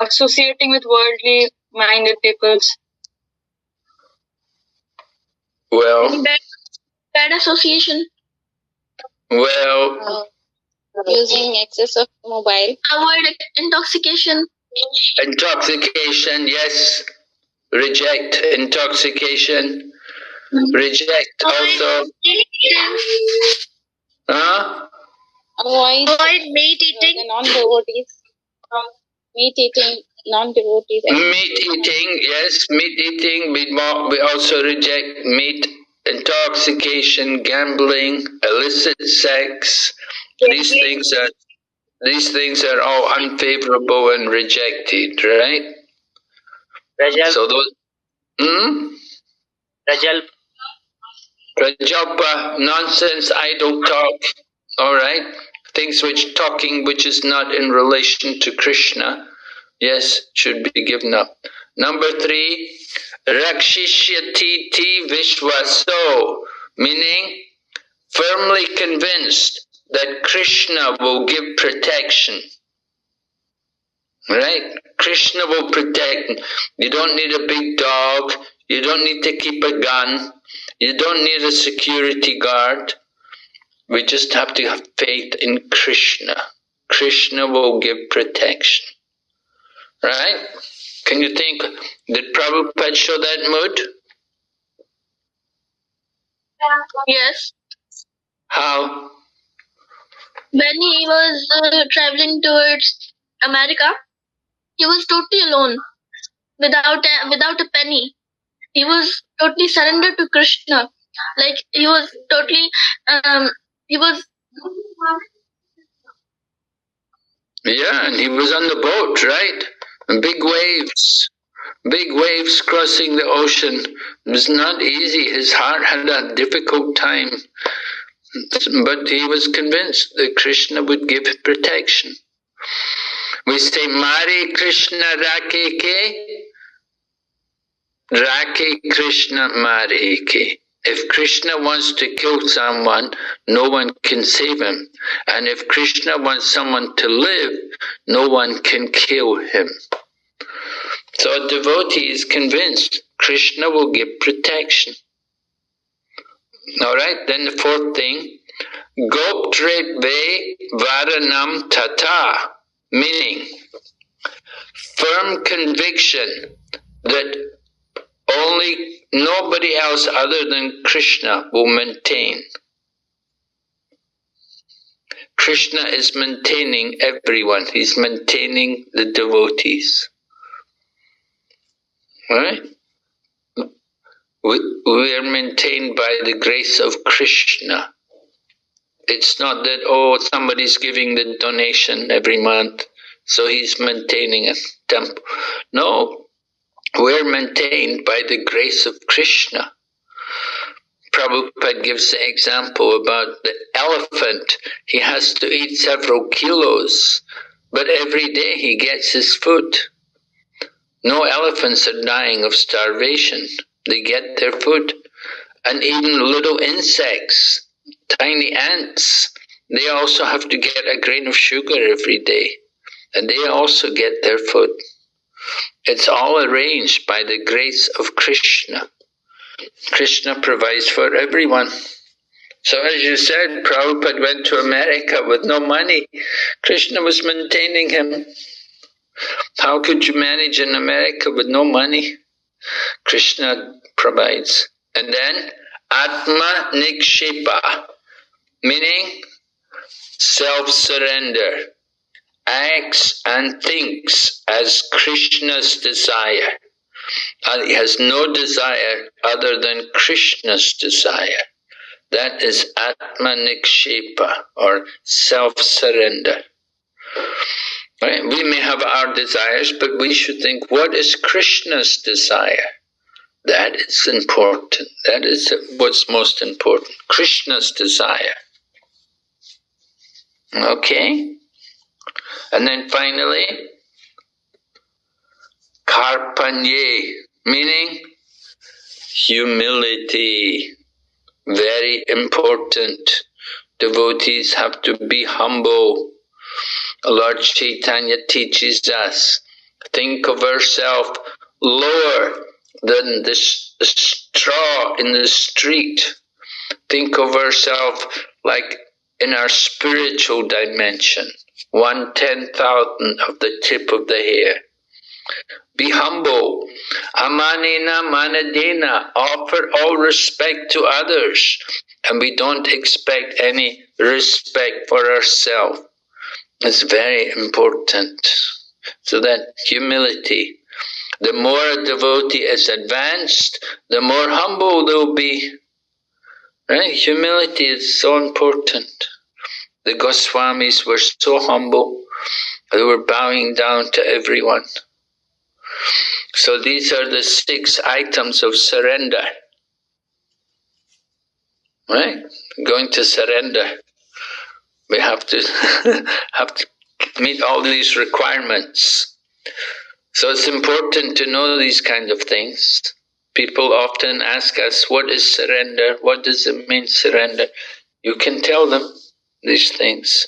Associating with worldly minded peoples. Well, Bad association. well, Using excess of mobile. Avoid intoxication. intoxication, yes. Reject intoxication. Reject also. Huh? Avoid meat eating. the non-devotees. Meat eating non-devotees. Meat eating, yes, meat eating. We also reject meat, intoxication, gambling, illicit sex. These things are all unfavorable and rejected, right? Rajal, So those. Prajalpa, nonsense, idle talk. All right, things which is not in relation to Krishna. Yes, should be given up. Number 3, Rakshishyati Vishwaso, meaning firmly convinced that Krishna will give protection. Right? Krishna will protect. You don't need a big dog. You don't need to keep a gun. You don't need a security guard. We just have to have faith in Krishna. Krishna will give protection. Right? Can you think, did Prabhupada show that mood? Yes. How? When he was traveling towards America, he was totally alone, without a penny. He was totally surrendered to Krishna. Like he was totally, he was. Yeah, and he was on the boat, right? And big waves crossing the ocean. It was not easy. His heart had a difficult time. But he was convinced that Krishna would give protection. We say, Mare Krishna Rakhe Ke, Rakhe Krishna Mare Ke. If Krishna wants to kill someone, no one can save him. And if Krishna wants someone to live, no one can kill him. So a devotee is convinced Krishna will give protection. Alright, then the fourth thing, Goptretve Varanam Tata, meaning firm conviction that only nobody else other than Krishna will maintain. Krishna is maintaining everyone. He's maintaining the devotees. Right? We are maintained by the grace of Krishna. It's not that, oh, somebody's giving the donation every month, so he's maintaining a temple. No, we're maintained by the grace of Krishna. Prabhupada gives the example about the elephant. He has to eat several kilos, but every day he gets his food. No elephants are dying of starvation. They get their food. And even little insects, tiny ants, they also have to get a grain of sugar every day. And they also get their food. It's all arranged by the grace of Krishna. Krishna provides for everyone. So as you said, Prabhupada went to America with no money. Krishna was maintaining him. How could you manage in America with no money? Krishna provides. And then Atma Nikshepa, meaning self-surrender, acts and thinks as Krishna's desire. He has no desire other than Krishna's desire. That is Atma Nikshepa, or self-surrender. Right? We may have our desires, but we should think, what is Krishna's desire? That is important. That is what's most important. Krishna's desire. Okay? And then finally, Karpanye, meaning humility. Very important. Devotees have to be humble. Lord Chaitanya teaches us, think of ourselves lower than the straw in the street. Think of ourselves like in our spiritual dimension, 1/10,000th of the tip of the hair. Be humble. Amanena manadena. Offer all respect to others. And we don't expect any respect for ourselves. It's very important. So that humility. The more a devotee is advanced, the more humble they'll be. Right? Humility is so important. The Goswamis were so humble. They were bowing down to everyone. So these are the 6 items of surrender. Right? Going to surrender. We have to meet all these requirements. So it's important to know these kind of things. People often ask us, what is surrender? What does it mean, surrender? You can tell them these things.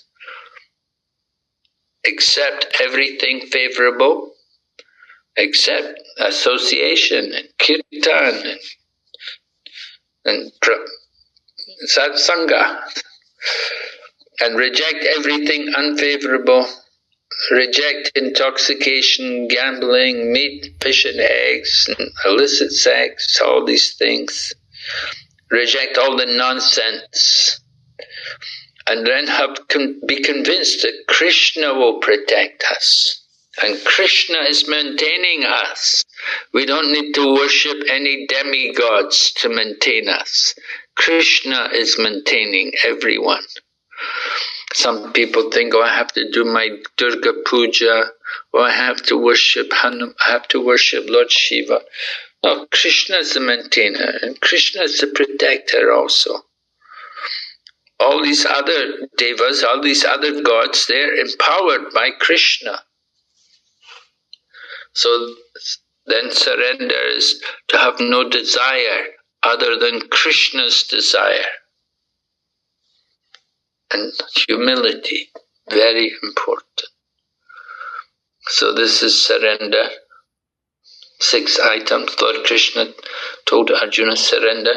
Accept everything favorable. Accept association and kirtan and satsanga. And reject everything unfavorable. Reject intoxication, gambling, meat, fish and eggs, and illicit sex, all these things. Reject all the nonsense. and then be convinced that Krishna will protect us. And Krishna is maintaining us. We don't need to worship any demigods to maintain us. Krishna is maintaining everyone. Some people think, oh, I have to do my Durga Puja, or I have to worship Hanuman, I have to worship Lord Shiva. No, Krishna is the maintainer, and Krishna is the protector also. All these other devas, all these other gods, they're empowered by Krishna. So then surrender is to have no desire other than Krishna's desire. And humility, very important. So this is surrender. 6 items Lord Krishna told Arjuna, surrender.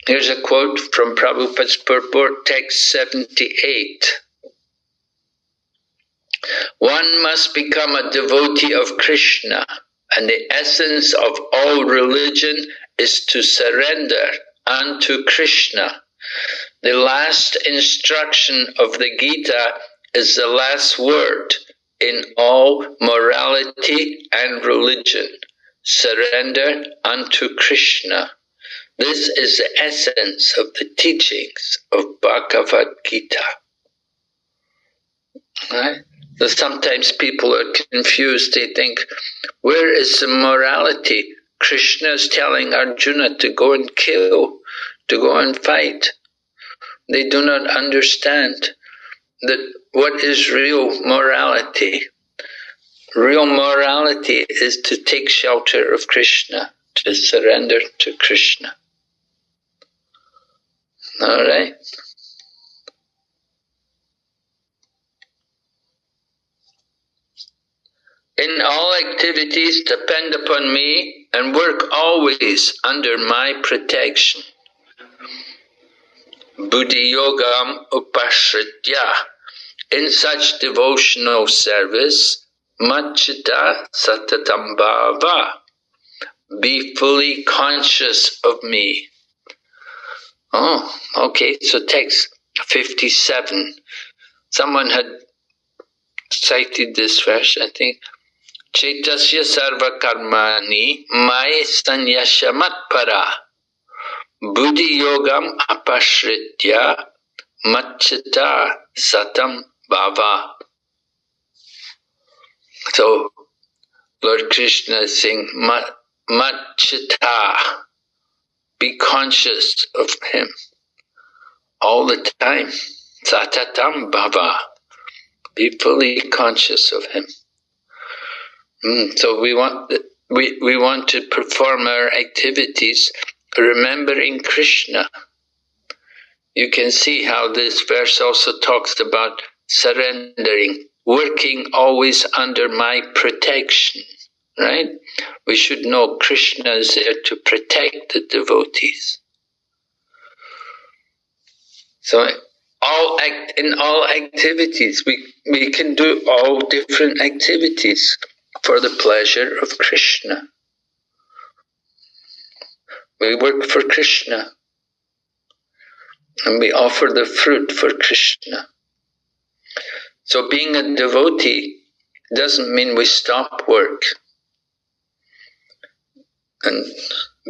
Here's a quote from Prabhupada's purport, text 78. One must become a devotee of Krishna, and the essence of all religion is to surrender unto Krishna. The last instruction of the Gita is the last word in all morality and religion. Surrender unto Krishna. This is the essence of the teachings of Bhagavad Gita. Right? So sometimes people are confused. They think, where is the morality? Krishna is telling Arjuna to go and kill, to go and fight. They do not understand that what is real morality. Real morality is to take shelter of Krishna, to surrender to Krishna. All right? In all activities, depend upon me and work always under my protection. Buddhi yogam upashritya. In such devotional service, machita satatam bhava. Be fully conscious of me. Oh, okay, so text 57. Someone had cited this verse, I think. Chetasya sarva karmani mai sanyashamat para. Buddhi yogam apashritya machita satam bhava. So Lord Krishna is saying, machita, be conscious of him all the time. Satatam bhava, be fully conscious of him. So we want to perform our activities remembering Krishna. You can see how this verse also talks about surrendering, working always under my protection, right? We should know Krishna is there to protect the devotees. So in all activities, we can do all different activities for the pleasure of Krishna. We work for Krishna, and we offer the fruit for Krishna. So being a devotee doesn't mean we stop work. And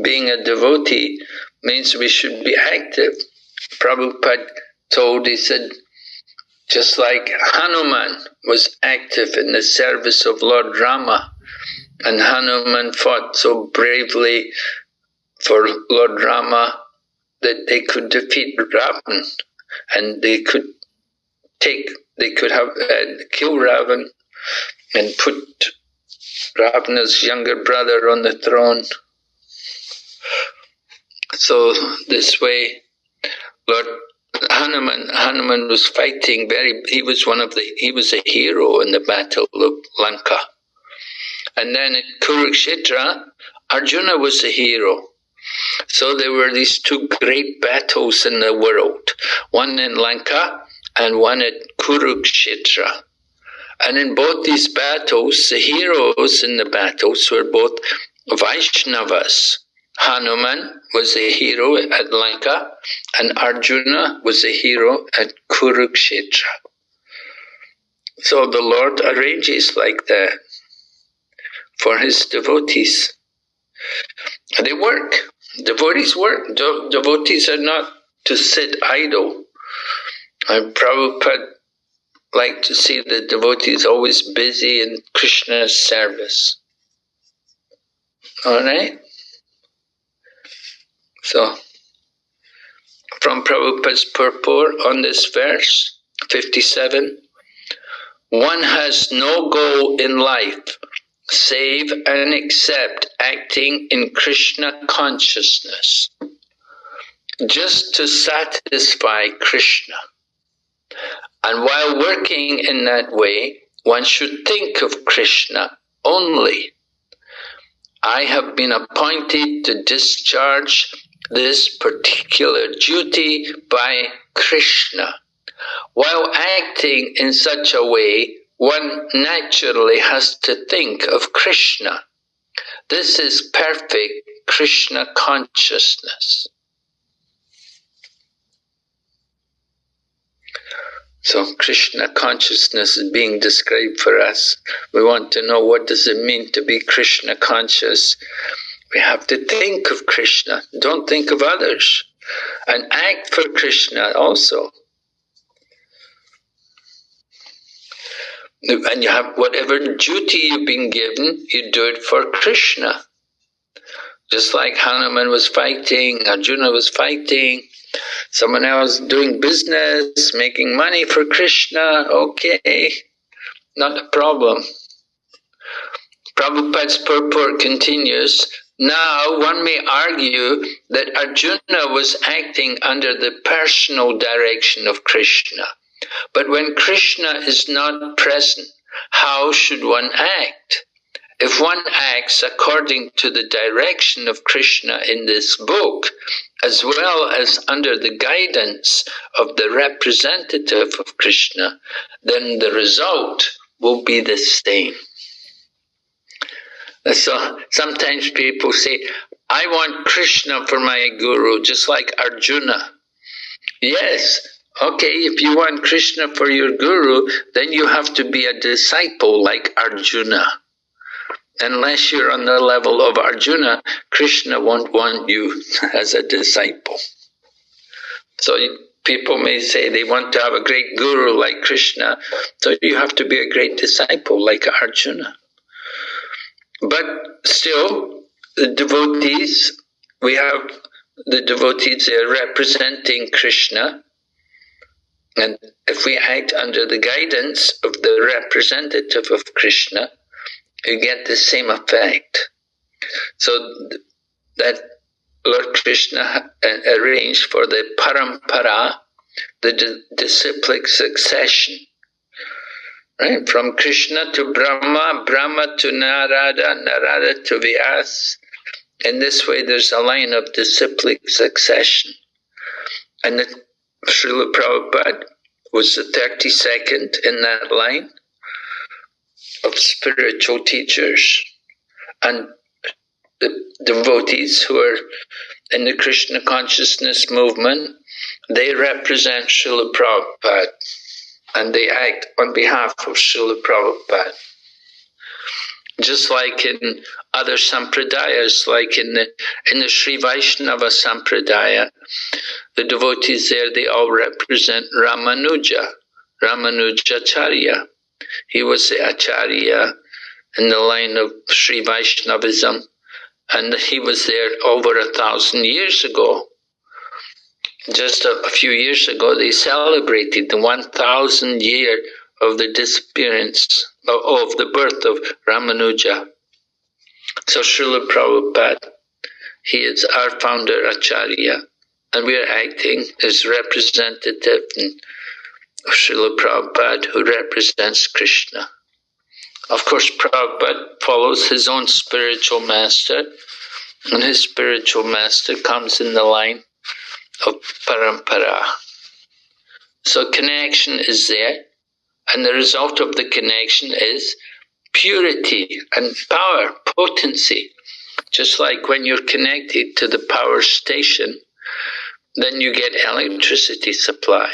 being a devotee means we should be active. Prabhupada he said, just like Hanuman was active in the service of Lord Rama, and Hanuman fought so bravely for Lord Rama that they could defeat Ravan, and they could kill Ravan and put Ravana's younger brother on the throne. So this way, Lord Hanuman was fighting he was a hero in the battle of Lanka. And then at Kurukshetra, Arjuna was a hero. So there were these two great battles in the world, one in Lanka and one at Kurukshetra. And in both these battles, the heroes in the battles were both Vaishnavas. Hanuman was a hero at Lanka, and Arjuna was a hero at Kurukshetra. So the Lord arranges like that for his devotees. They work. Devotees work. Devotees are not to sit idle. And Prabhupada liked to see the devotees always busy in Krishna's service. Alright? So, from Prabhupada's purport on this verse, 57, one has no goal in life save and except acting in Krishna consciousness, just to satisfy Krishna. And while working in that way, one should think of Krishna only. I have been appointed to discharge this particular duty by Krishna. While acting in such a way, one naturally has to think of Krishna. This is perfect Krishna consciousness. So Krishna consciousness is being described for us. We want to know, what does it mean to be Krishna conscious? We have to think of Krishna. Don't think of others. And act for Krishna also. And you have whatever duty you've been given, you do it for Krishna. Just like Hanuman was fighting, Arjuna was fighting, someone else doing business, making money for Krishna, okay, not a problem. Prabhupada's purport continues, now one may argue that Arjuna was acting under the personal direction of Krishna. But when Krishna is not present, how should one act? If one acts according to the direction of Krishna in this book, as well as under the guidance of the representative of Krishna, then the result will be the same. So sometimes people say, I want Krishna for my guru, just like Arjuna. Yes, okay, if you want Krishna for your guru, then you have to be a disciple like Arjuna. Unless you're on the level of Arjuna, Krishna won't want you as a disciple. So people may say they want to have a great guru like Krishna, so you have to be a great disciple like Arjuna. But still, the devotees, we have the devotees there representing Krishna, and if we act under the guidance of the representative of Krishna, you get the same effect. So that Lord Krishna arranged for the parampara, the disciplic succession, right? From Krishna to Brahma, Brahma to Narada, Narada to Vyas. In this way, there's a line of disciplic succession. And Srila Prabhupada was the 32nd in that line of spiritual teachers, and the devotees who are in the Krishna consciousness movement, they represent Srila Prabhupada and they act on behalf of Srila Prabhupada. Just like in other sampradayas, like in the Sri Vaishnava sampradaya, the devotees there, they all represent Ramanuja, Ramanujacharya. He was the Acharya in the line of Sri Vaishnavism, and he was there over 1,000 years ago. Just a few years ago, they celebrated the 1,000th year of the disappearance, of the birth of Ramanuja. So Srila Prabhupada, he is our founder Acharya, and we are acting as representative of Srila Prabhupada, who represents Krishna. Of course, Prabhupada follows his own spiritual master, and his spiritual master comes in the line of parampara. So connection is there, and the result of the connection is purity and power, potency. Just like when you're connected to the power station, then you get electricity supply.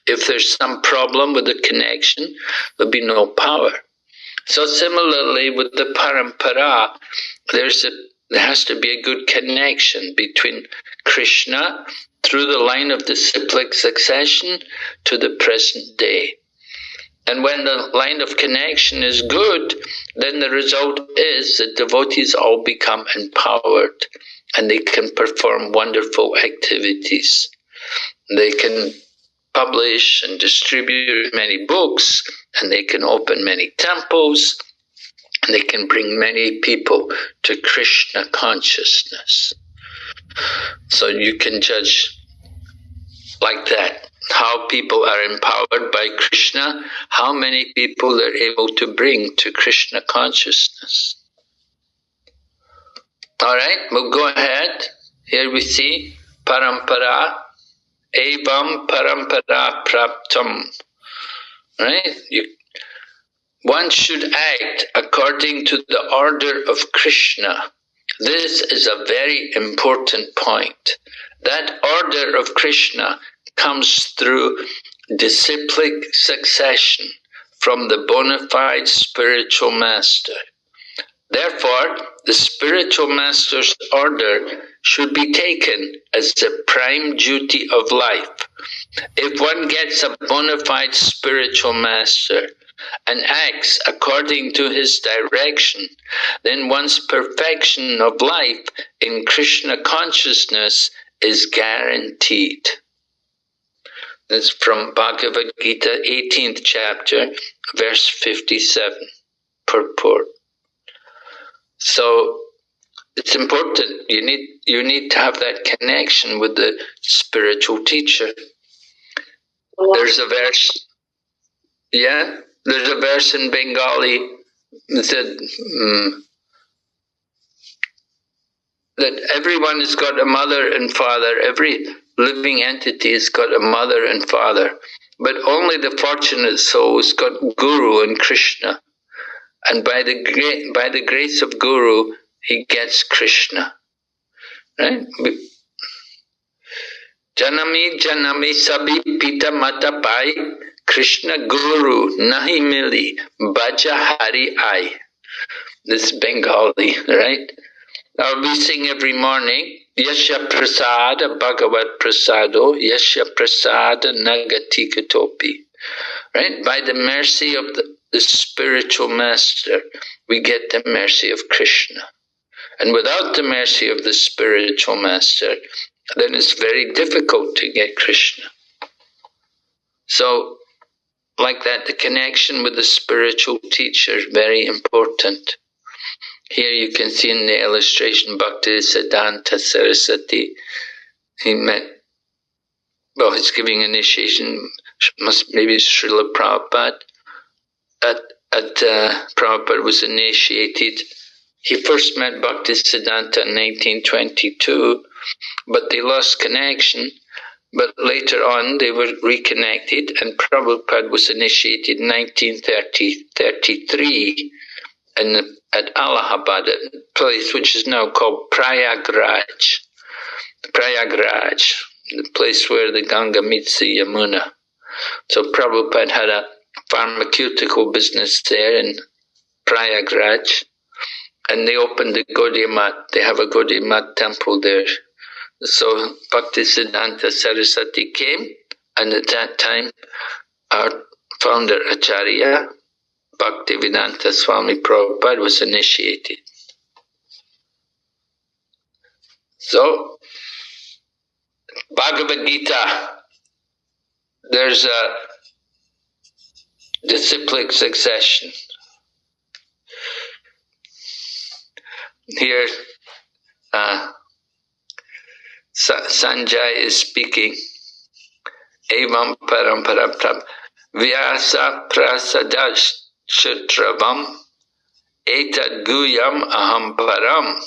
If there's some problem with the connection, there'll be no power. So similarly with the parampara, there has to be a good connection between Krishna through the line of disciplic succession to the present day. And when the line of connection is good, then the result is that devotees all become empowered and they can perform wonderful activities. They can publish and distribute many books, and they can open many temples, and they can bring many people to Krishna consciousness. So you can judge like that, how people are empowered by Krishna, how many people they're able to bring to Krishna consciousness. All right, we'll go ahead. Here we see parampara, evam parampara praptam. Right? One should act according to the order of Krishna. This is a very important point. That order of Krishna comes through disciplic succession from the bona fide spiritual master. Therefore, the spiritual master's order should be taken as the prime duty of life. If one gets a bona fide spiritual master and acts according to his direction, then one's perfection of life in Krishna consciousness is guaranteed. That's from Bhagavad Gita, 18th chapter, verse 57, purport. So it's important. You need to have that connection with the spiritual teacher. There's a verse. Yeah, there's a verse in Bengali that everyone has got a mother and father. Every living entity has got a mother and father, but only the fortunate soul has got Guru and Krishna. And by the grace of Guru, he gets Krishna. Right? Janami janami sabi pita mata pai, Krishna Guru nahi mili, bhaja hari ai. This is Bengali, right? We sing every morning, Yasya prasada bhagavat prasado, Yasya prasada nagati katopi. Right? By the mercy of the spiritual master, we get the mercy of Krishna. And without the mercy of the spiritual master, then it's very difficult to get Krishna. So, like that, the connection with the spiritual teacher is very important. Here you can see in the illustration, Bhakti-Siddhanta Saraswati, he's giving initiation, maybe Srila Prabhupada. Prabhupada was initiated. He first met Bhakti-Siddhanta in 1922, but they lost connection. But later on, they were reconnected, and Prabhupada was initiated in 1933 at Allahabad, a place which is now called Prayagraj. Prayagraj, the place where the Ganga meets the Yamuna. So Prabhupada had a pharmaceutical business there in Prayagraj, and they opened the Gaudiya Math. They have a Gaudiya Math temple there. So Bhakti-Siddhanta Saraswati came, and at that time our founder Acharya, Bhaktivedanta Swami Prabhupada, was initiated. So, Bhagavad Gita, there's a disciplic succession. Here, Sanjay is speaking. Evam parampara vyasa prasadash Kshatravam etad guyam aham param.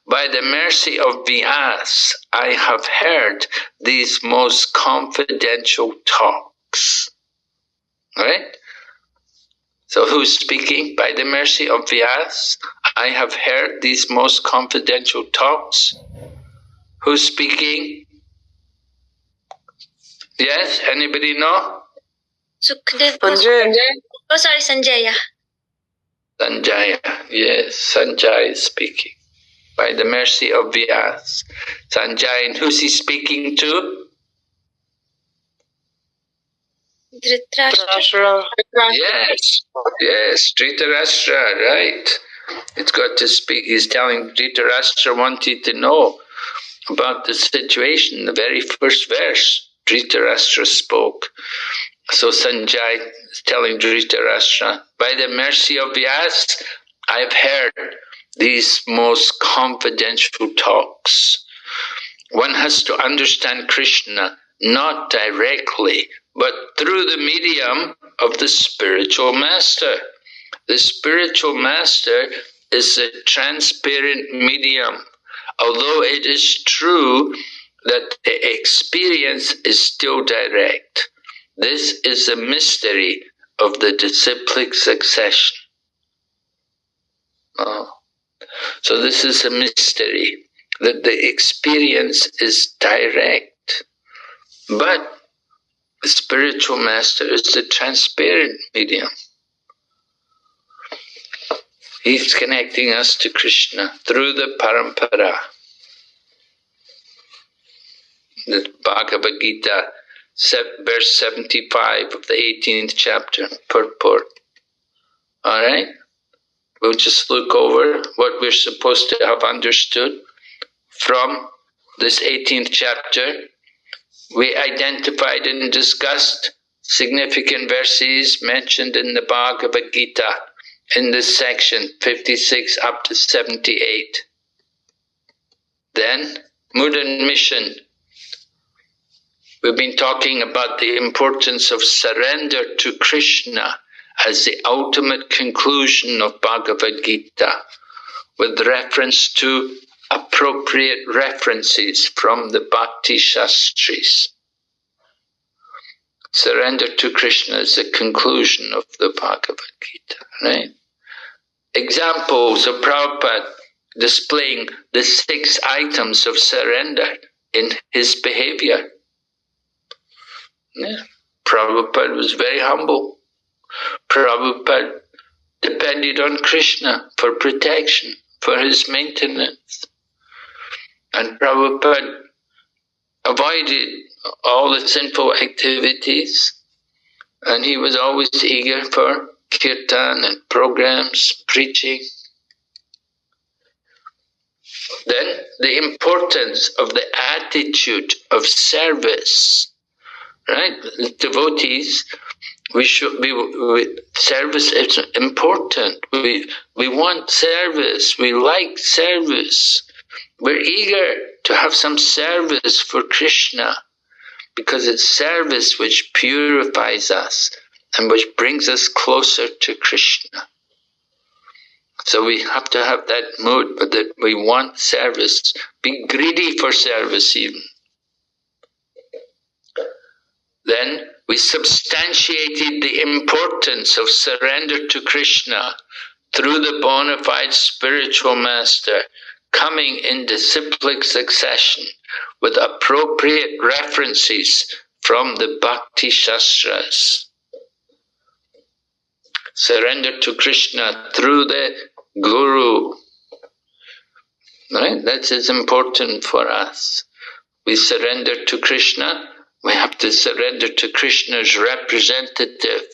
By the mercy of Vyas, I have heard these most confidential talks. Right? So who's speaking? By the mercy of Vyas, I have heard these most confidential talks. Who's speaking? Yes, anybody know? Sanjay. Oh, sorry, Sanjay. Yeah. Sanjaya, yes, Sanjay is speaking. By the mercy of Vyas. Sanjay, and who's he speaking to? Dhritarashtra. Yes, yes, Dhritarashtra, right. It's got to speak. He's telling Dhritarashtra wanted to know about the situation. The very first verse, Dhritarashtra spoke. So Sanjay is telling Dhritarashtra, by the mercy of Vyas, I've heard these most confidential talks. One has to understand Krishna not directly, but through the medium of the spiritual master. The spiritual master is a transparent medium. Although it is true that the experience is still direct, this is a mystery of the disciplic succession. Oh. So this is a mystery, that the experience is direct. But the spiritual master is the transparent medium. He's connecting us to Krishna through the parampara. The Bhagavad Gita, verse 75 of the 18th chapter, purport. All right? We'll just look over what we're supposed to have understood from this 18th chapter. We identified and discussed significant verses mentioned in the Bhagavad Gita in this section, 56 up to 78. Then, mood and mission. We've been talking about the importance of surrender to Krishna as the ultimate conclusion of Bhagavad Gita, with reference to appropriate references from the Bhakti-Shastris. Surrender to Krishna is the conclusion of the Bhagavad Gita, right? Examples of Prabhupada displaying the 6 items of surrender in his behavior. Yeah. Prabhupada was very humble. Prabhupada depended on Krishna for protection, for his maintenance. And Prabhupada avoided all the sinful activities, and he was always eager for kirtan and programs, preaching. Then the importance of the attitude of service, right? Devotees, service is important. We want service. We like service. We're eager to have some service for Krishna, because it's service which purifies us and which brings us closer to Krishna. So we have to have that mood, but that we want service. Be greedy for service even. Then we substantiated the importance of surrender to Krishna through the bona fide spiritual master, coming in disciplic succession with appropriate references from the Bhakti-Shastras. Surrender to Krishna through the Guru. Right? That is important for us. We surrender to Krishna. We have to surrender to Krishna's representative.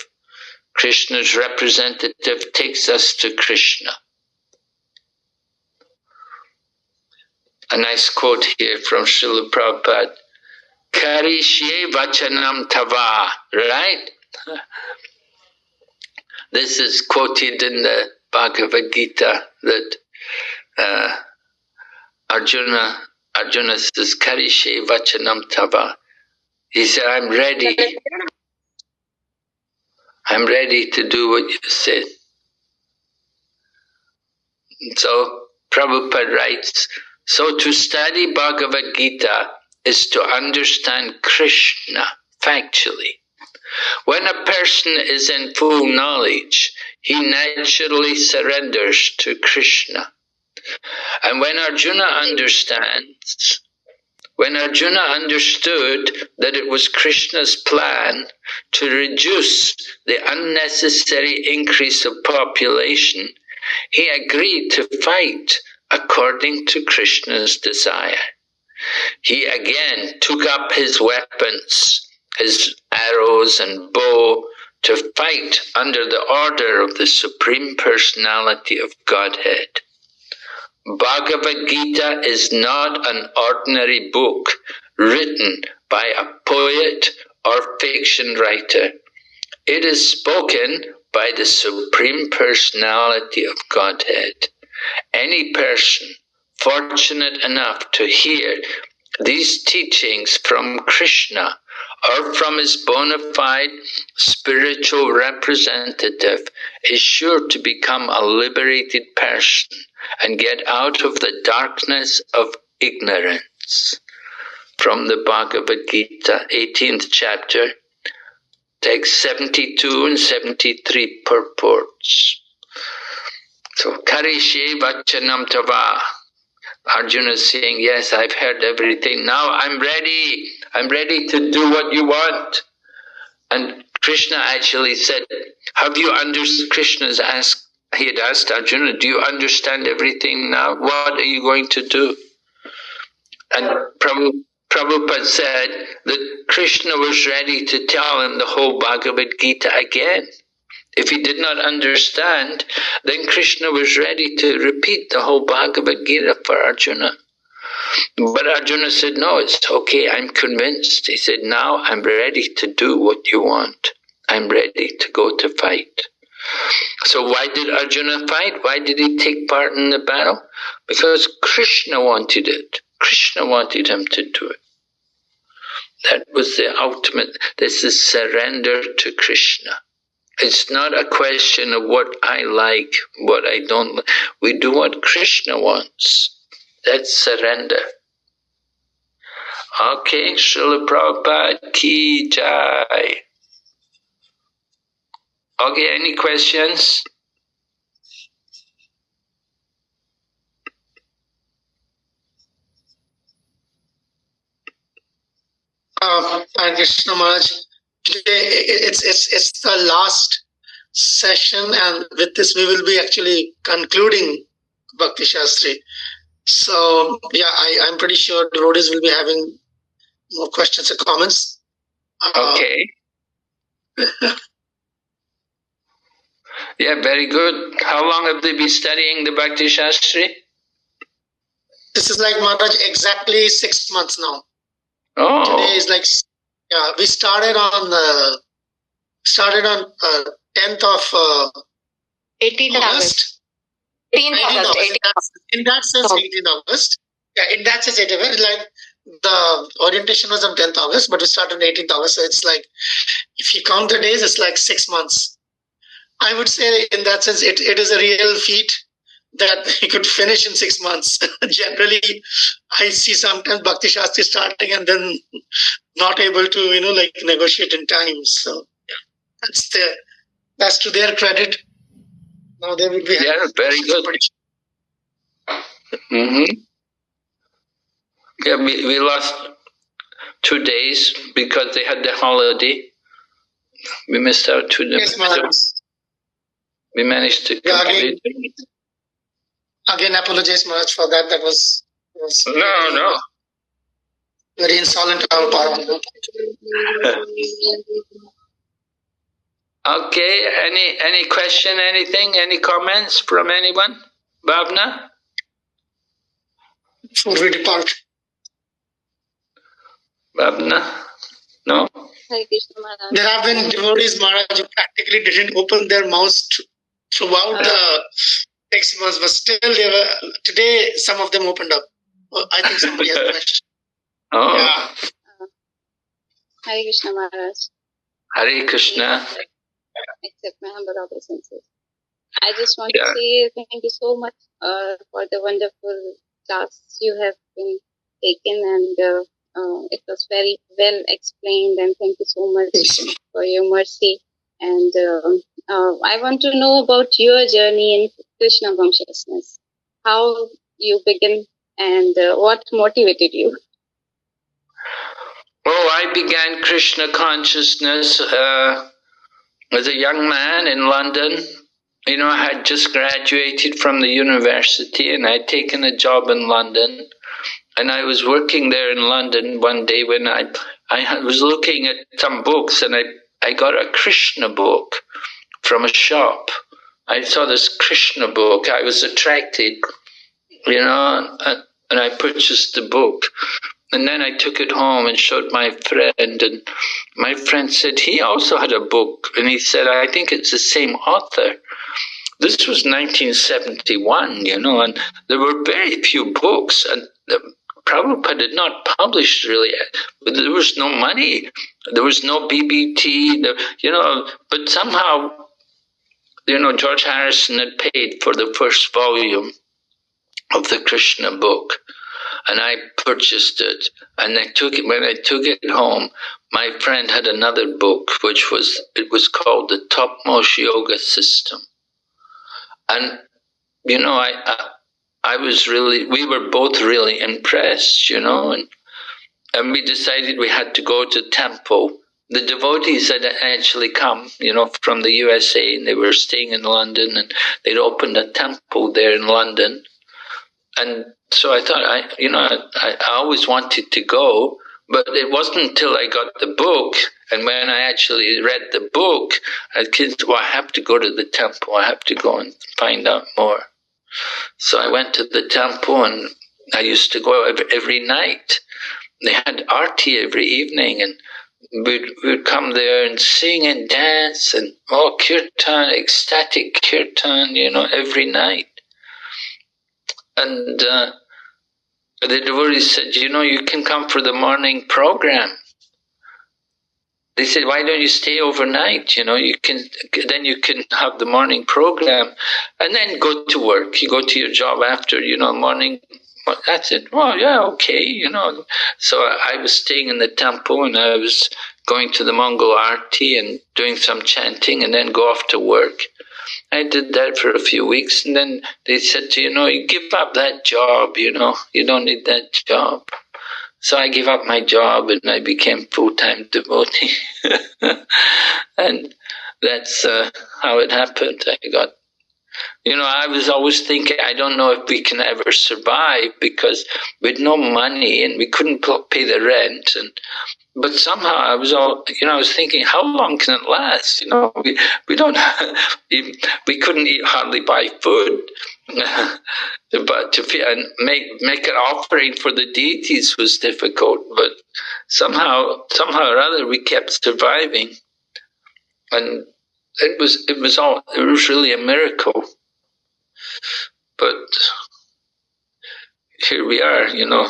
Krishna's representative takes us to Krishna. A nice quote here from Srila Prabhupada. Karishye vachanam tava, right? This is quoted in the Bhagavad Gita that Arjuna says, Karishye vachanam tava. He said, I'm ready to do what you said. So Prabhupada writes, so to study Bhagavad Gita is to understand Krishna factually. When a person is in full knowledge, he naturally surrenders to Krishna. And when Arjuna understood that it was Krishna's plan to reduce the unnecessary increase of population, he agreed to fight according to Krishna's desire. He again took up his weapons, his arrows and bow, to fight under the order of the Supreme Personality of Godhead. Bhagavad Gita is not an ordinary book written by a poet or fiction writer. It is spoken by the Supreme Personality of Godhead. Any person fortunate enough to hear these teachings from Krishna or from his bona fide spiritual representative is sure to become a liberated person and get out of the darkness of ignorance. From the Bhagavad Gita, 18th chapter, text 72 and 73 purports. So, Karishe Vachanam Tava. Arjuna is saying, yes, I've heard everything. Now I'm ready. I'm ready to do what you want. And Krishna actually said, have you understood? Krishna's asked, he had asked Arjuna, do you understand everything now? What are you going to do? And Prabhupada said that Krishna was ready to tell him the whole Bhagavad Gita again. If he did not understand, then Krishna was ready to repeat the whole Bhagavad Gita for Arjuna. But Arjuna said, no, it's okay, I'm convinced. He said, now I'm ready to do what you want. I'm ready to go to fight. So why did Arjuna fight? Why did he take part in the battle? Because Krishna wanted it. Krishna wanted him to do it. That was the ultimate. This is surrender to Krishna. It's not a question of what I like, what I don't like. We do what Krishna wants. That's surrender. Okay, Srila Prabhupada ki jai. Okay, any questions? Hare Krishna Maharaj. Today it's the last session, and with this we will be actually concluding Bhakti-Shastri. So yeah, I'm pretty sure devotees will be having more questions or comments. Okay. Yeah, very good. How long have they been studying the Bhakti-Shastri? This is like Maharaj exactly 6 months now. Oh. Today is like, yeah, we started on 10th of 18th August. 18th August. In that sense, 18th August. Yeah, in that sense, it was like the orientation was on 10th August, but we started on 18th August. So it's like, if you count the days, it's like 6 months. I would say in that sense, it is a real feat that you could finish in 6 months. Generally, I see sometimes Bhakti-Shastri starting and then not able to, negotiate in time. So yeah, that's to their credit. Now they will be very good. Mm-hmm. Yeah, we lost 2 days because they had the holiday. We missed out 2 days. Yes, we managed to complete it. Again, apologize much for that. That was no. Very insolent to our part. Okay, any question, anything, any comments from anyone? Bhavna? Before we depart. Bhavna? No? There have been devotees, Maharaj, who practically didn't open their mouths throughout the 6 months, but still they were. Today, some of them opened up. I think somebody has a question. Oh. Yeah. Hare Krishna Maharaj. Hare Krishna. Accept my humble obeisances. I just want to say thank you so much for the wonderful class you have been taken, and it was very well explained, and thank you so much for your mercy. And I want to know about your journey in Krishna consciousness. How you began and what motivated you? Well, I began Krishna consciousness as a young man in London. You know, I had just graduated from the university and I'd taken a job in London. And I was working there in London one day when I was looking at some books and I got a Krishna book from a shop. I saw this Krishna book. I was attracted, you know, and I purchased the book. And then I took it home and showed my friend, and my friend said he also had a book, and he said, I think it's the same author. This was 1971, you know, and there were very few books, and Prabhupada did not publish really. There was no money, there was no BBT, you know, but somehow, you know, George Harrison had paid for the first volume of the Krishna book. And I purchased it, and I took it. When I took it home, my friend had another book, it was called The Topmost Yoga System. And you know, we were both really impressed, you know, and we decided we had to go to the temple. The devotees had actually come, you know, from the USA, and they were staying in London, and they'd opened a temple there in London. And so I thought, I always wanted to go, but it wasn't until I got the book, and when I actually read the book, I have to go to the temple, I have to go and find out more. So I went to the temple, and I used to go every night. They had arti every evening, and we'd come there and sing and dance, and kirtan, ecstatic kirtan, you know, every night. And the devotees said, you know, you can come for the morning program. They said, why don't you stay overnight? You know, then you can have the morning program and then go to work. You go to your job after, you know, morning. That's it. Well, yeah, okay, you know. So I was staying in the temple, and I was going to the Mongol Arti and doing some chanting, and then go off to work. I did that for a few weeks, and then they said, you know, you give up that job, you know, you don't need that job. So I gave up my job, and I became full-time devotee. And that's how it happened. I was always thinking, I don't know if we can ever survive, because we had no money and we couldn't pay the rent. But somehow I was thinking, how long can it last? You know, we we couldn't hardly buy food, but to make an offering for the deities was difficult. But somehow or other, we kept surviving, and it was really a miracle. But here we are, you know,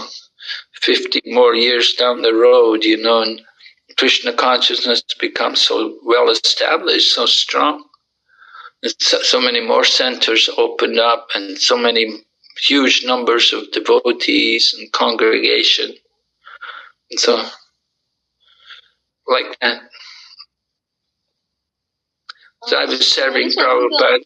50 more years down the road, you know, and Krishna consciousness becomes so well established, so strong. So many more centers opened up, and so many huge numbers of devotees and congregation. And so, like that. So I was serving Prabhupada.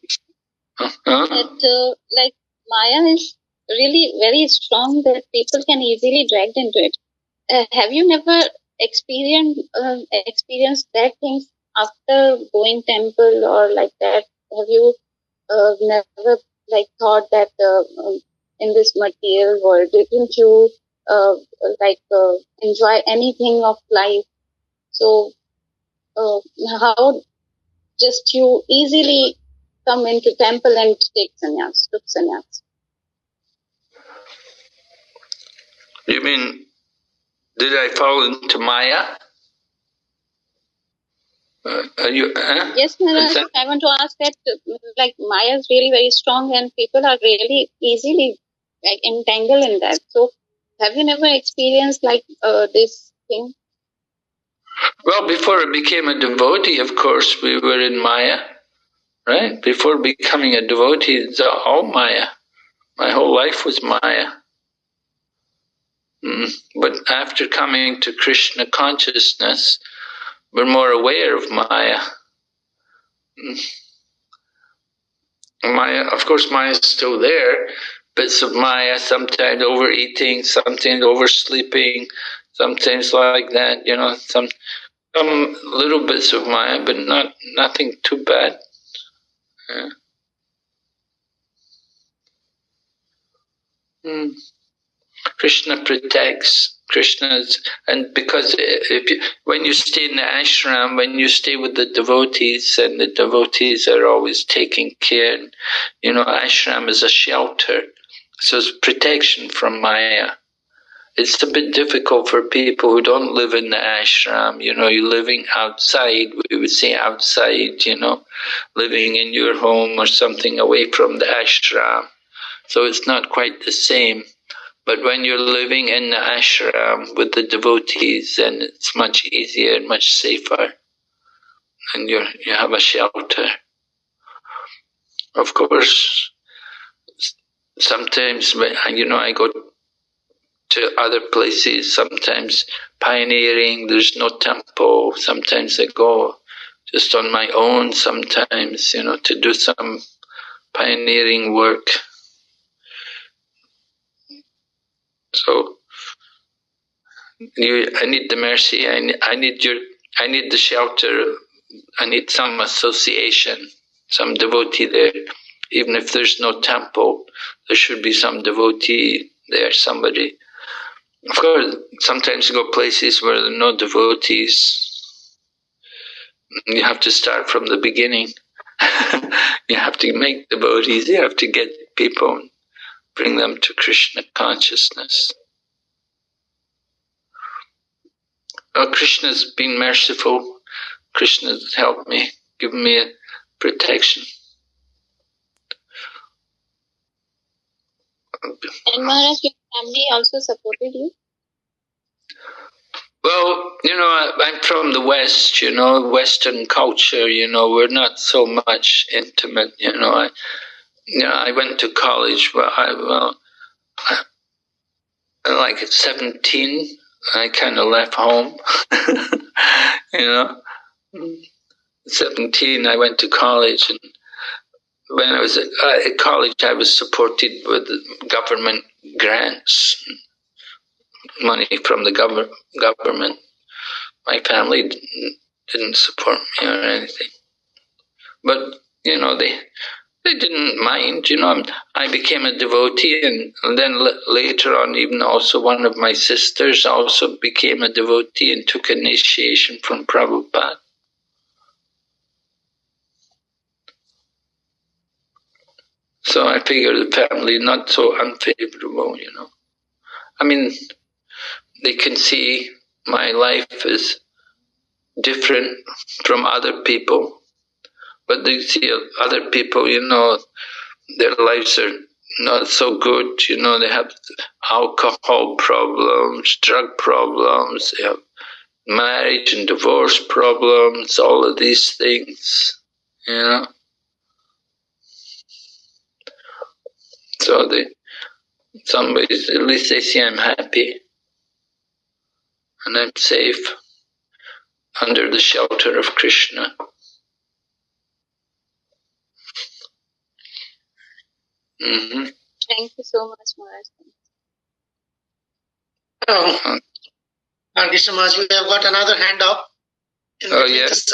That, like, Maya is really very strong, that people can easily dragged into it. Have you never experienced that things after going temple or like that? Have you never like thought that in this material world, didn't you enjoy anything of life? So how just you easily come into temple and take sannyas, took sannyas? You mean, did I fall into Maya? Yes, Maharaj. I want to ask that, like, Maya is really very strong, and people are really easily like entangled in that. So, have you never experienced like this thing? Well, before I became a devotee, of course, we were in Maya, right? Before becoming a devotee, it's all Maya. My whole life was Maya. But after coming to Krishna consciousness, we're more aware of Maya. Maya, of course, Maya's still there. Bits of Maya, sometimes overeating, sometimes oversleeping, sometimes like that. Some little bits of Maya, but nothing too bad. Yeah. Krishna protects. And because when you stay in the ashram, when you stay with the devotees, and the devotees are always taking care, ashram is a shelter, so it's protection from Maya. It's a bit difficult for people who don't live in the ashram. You're living outside, we would say outside, living in your home or something away from the ashram. So it's not quite the same. But when you're living in the ashram with the devotees, then it's much easier and much safer. And you have a shelter. Of course, sometimes when I go to other places, sometimes pioneering, there's no temple. Sometimes I go just on my own sometimes, to do some pioneering work. So I need the mercy. I need the shelter. I need some association, some devotee there. Even if there's no temple, there should be some devotee there. Somebody. Of course, sometimes you go places where there are no devotees. You have to start from the beginning. You have to make devotees. You have to get people, bring them to Krishna consciousness. Oh, Krishna's been merciful. Krishna's helped me, given me a protection. And Maharaj, your family also supported you? Well, I'm from the West, Western culture, we're not so much intimate, I went to college, like at 17, I kind of left home, 17, I went to college, and when I was at college, I was supported with government grants, money from the government. My family didn't support me or anything. But, they didn't mind, I became a devotee, and then later on, even also one of my sisters also became a devotee and took initiation from Prabhupada. So I figure the family not so unfavorable, I mean, they can see my life is different from other people, but they see other people, their lives are not so good, they have alcohol problems, drug problems, they have marriage and divorce problems, all of these things, So somebody's, at least they see I'm happy and I'm safe under the shelter of Krishna. Mm-hmm. Thank you so much, Maharaj. Krishna Maharaj, we have got another hand up. Yes.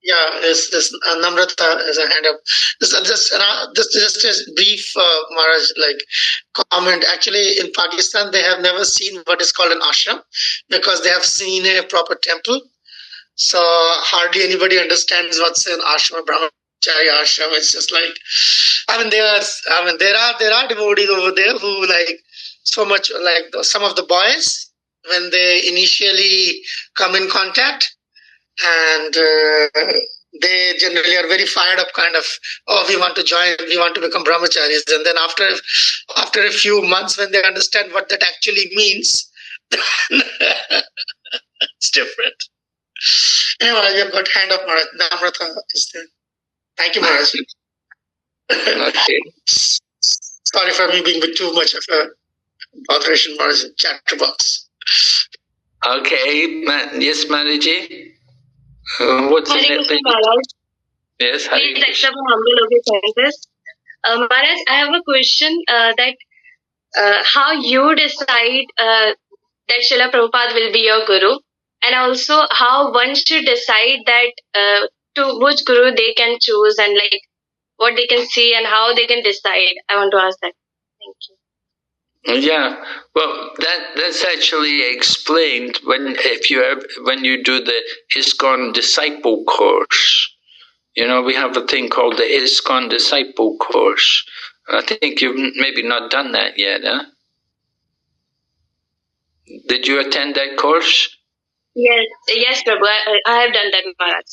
This Namrata has a hand up. Just a brief, Maharaj, comment. Actually, in Pakistan, they have never seen what is called an ashram because they have seen a proper temple. So hardly anybody understands what's an ashram, brahmachari ashram. It's just there are devotees over there who so much some of the boys when they initially come in contact. And they generally are very fired up, kind of, we want to join, we want to become brahmacharis. And then after a few months, when they understand what that actually means, it's different. Anyway, we have got hand up, Maharaj. Namrata is there. Thank you, Maharaj. Okay. Sorry for me being with too much of a botheration, Maharaj, in chat box. Okay, yes, Manaji. What's the Hare name? Krishna Maharaj. Yes, Hare Please Krishna. accept my humble obeisances. Maharaj, I have a question that how you decide that Srila Prabhupada will be your guru, and also how one should decide that to which guru they can choose, and like what they can see and how they can decide. I want to ask that. Thank you. Yeah, well, that's actually explained when you do the ISKCON disciple course. You know, we have a thing called the ISKCON disciple course. I think you've maybe not done that yet, huh? Did you attend that course? Yes, Prabhu. I have done that, Maharaj.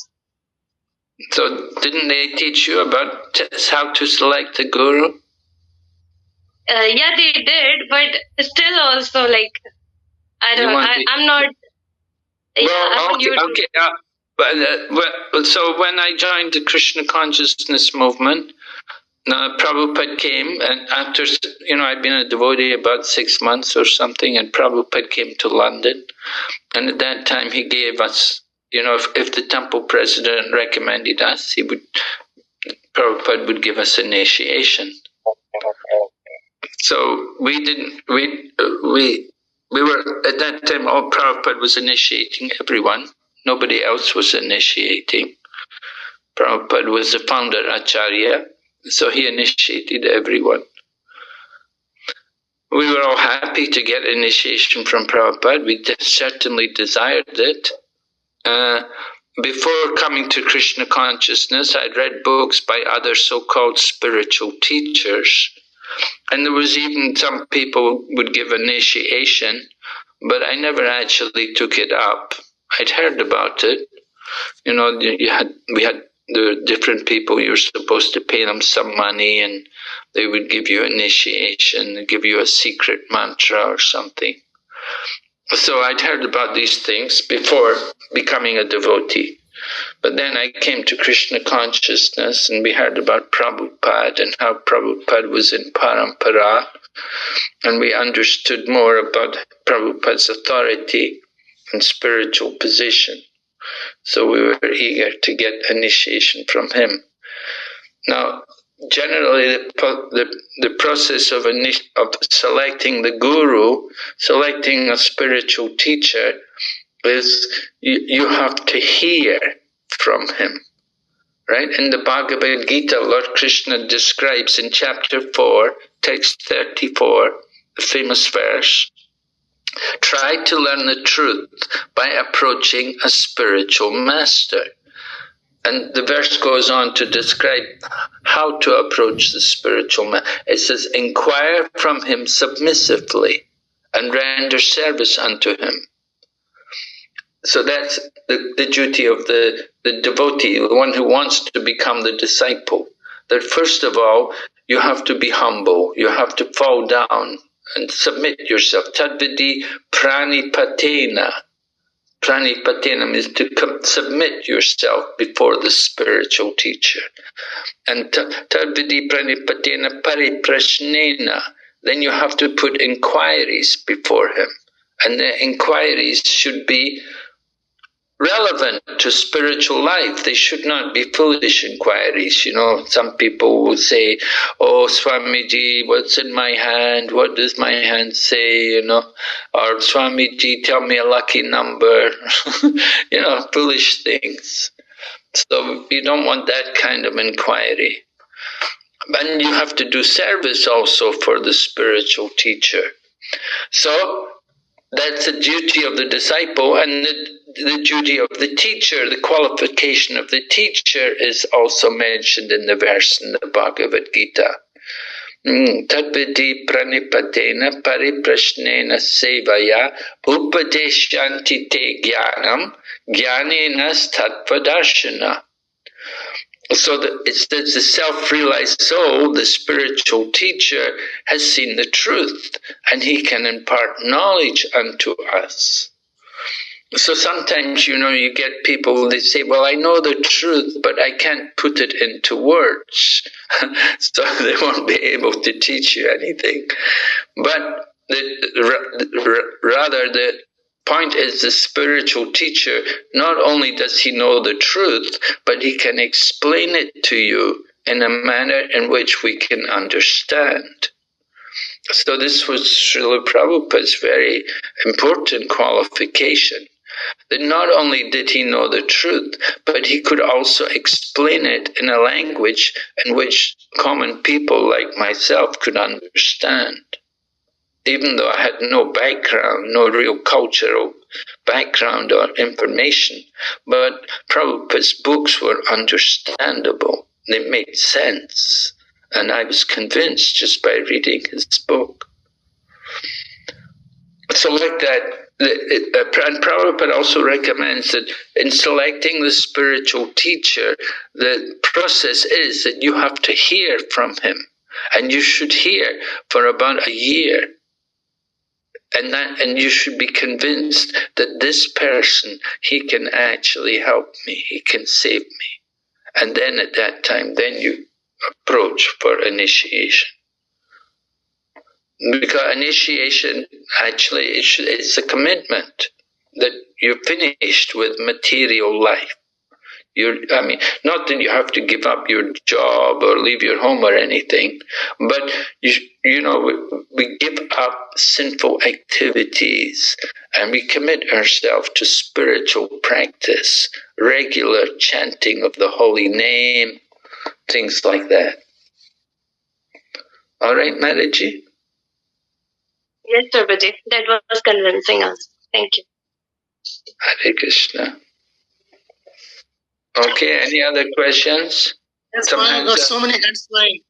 So didn't they teach you about how to select the guru? Yeah, they did, but still also like I don't. I'm not. Yeah, well, okay. So when I joined the Krishna consciousness movement, Prabhupada came, and after I'd been a devotee about 6 months or something, and Prabhupada came to London, and at that time he gave us, if the temple president recommended us, Prabhupada would give us initiation. So we didn't. We were at that time. All Prabhupada was initiating everyone. Nobody else was initiating. Prabhupada was the founder Acharya, so he initiated everyone. We were all happy to get initiation from Prabhupada. We certainly desired it. Before coming to Krishna consciousness, I'd read books by other so-called spiritual teachers. And there was even some people would give initiation, but I never actually took it up. I'd heard about it. We had the different people, you were supposed to pay them some money and they would give you initiation, give you a secret mantra or something. So I'd heard about these things before becoming a devotee. But then I came to Krishna consciousness and we heard about Prabhupada and how Prabhupada was in Parampara, and we understood more about Prabhupada's authority and spiritual position. So we were eager to get initiation from him. Now, generally the process of selecting the guru, selecting a spiritual teacher, is you have to hear from him, right? In the Bhagavad Gita, Lord Krishna describes in chapter 4, text 34, the famous verse, try to learn the truth by approaching a spiritual master. And the verse goes on to describe how to approach the spiritual master. It says, inquire from him submissively and render service unto him. So that's the duty of the devotee, the one who wants to become the disciple. That first of all, you have to be humble. You have to fall down and submit yourself. Tadvidi pranipatena. Pranipatena means to submit yourself before the spiritual teacher. And tadvidi pranipatena pariprashnena. Then you have to put inquiries before him. And the inquiries should be relevant to spiritual life. They should not be foolish inquiries. Some people will say, oh, Swamiji, what's in my hand? What does my hand say? Or Swamiji, tell me a lucky number. Foolish things. So you don't want that kind of inquiry. And you have to do service also for the spiritual teacher. So that's the duty of the disciple, and the duty of the teacher, the qualification of the teacher is also mentioned in the verse in the Bhagavad Gita. Tadvidi pranipatena pariprashnena sevaya upadeshyanti te jnanam jnanenas tattvadarshana. So it's the self-realized soul, the spiritual teacher, has seen the truth, and he can impart knowledge unto us. So sometimes, you get people, they say, well, I know the truth, but I can't put it into words. So they won't be able to teach you anything. But rather, point is the spiritual teacher, not only does he know the truth, but he can explain it to you in a manner in which we can understand. So this was Srila Prabhupada's very important qualification, that not only did he know the truth, but he could also explain it in a language in which common people like myself could understand. Even though I had no background, no real cultural background or information, but Prabhupada's books were understandable. They made sense. And I was convinced just by reading his book. So like that, and Prabhupada also recommends that in selecting the spiritual teacher, the process is that you have to hear from him. And you should hear for about a year. And you should be convinced that this person, he can actually help me, he can save me. And then at that time, then you approach for initiation. Because initiation, actually, it's a commitment that you're finished with material life. Not that you have to give up your job or leave your home or anything, but we give up sinful activities and we commit ourselves to spiritual practice, regular chanting of the holy name, things like that. All right, Mataji? Yes, Prabhuji. That was convincing us. Thank you. Hare Krishna. Okay, any other questions? That's why I got so many hands flying.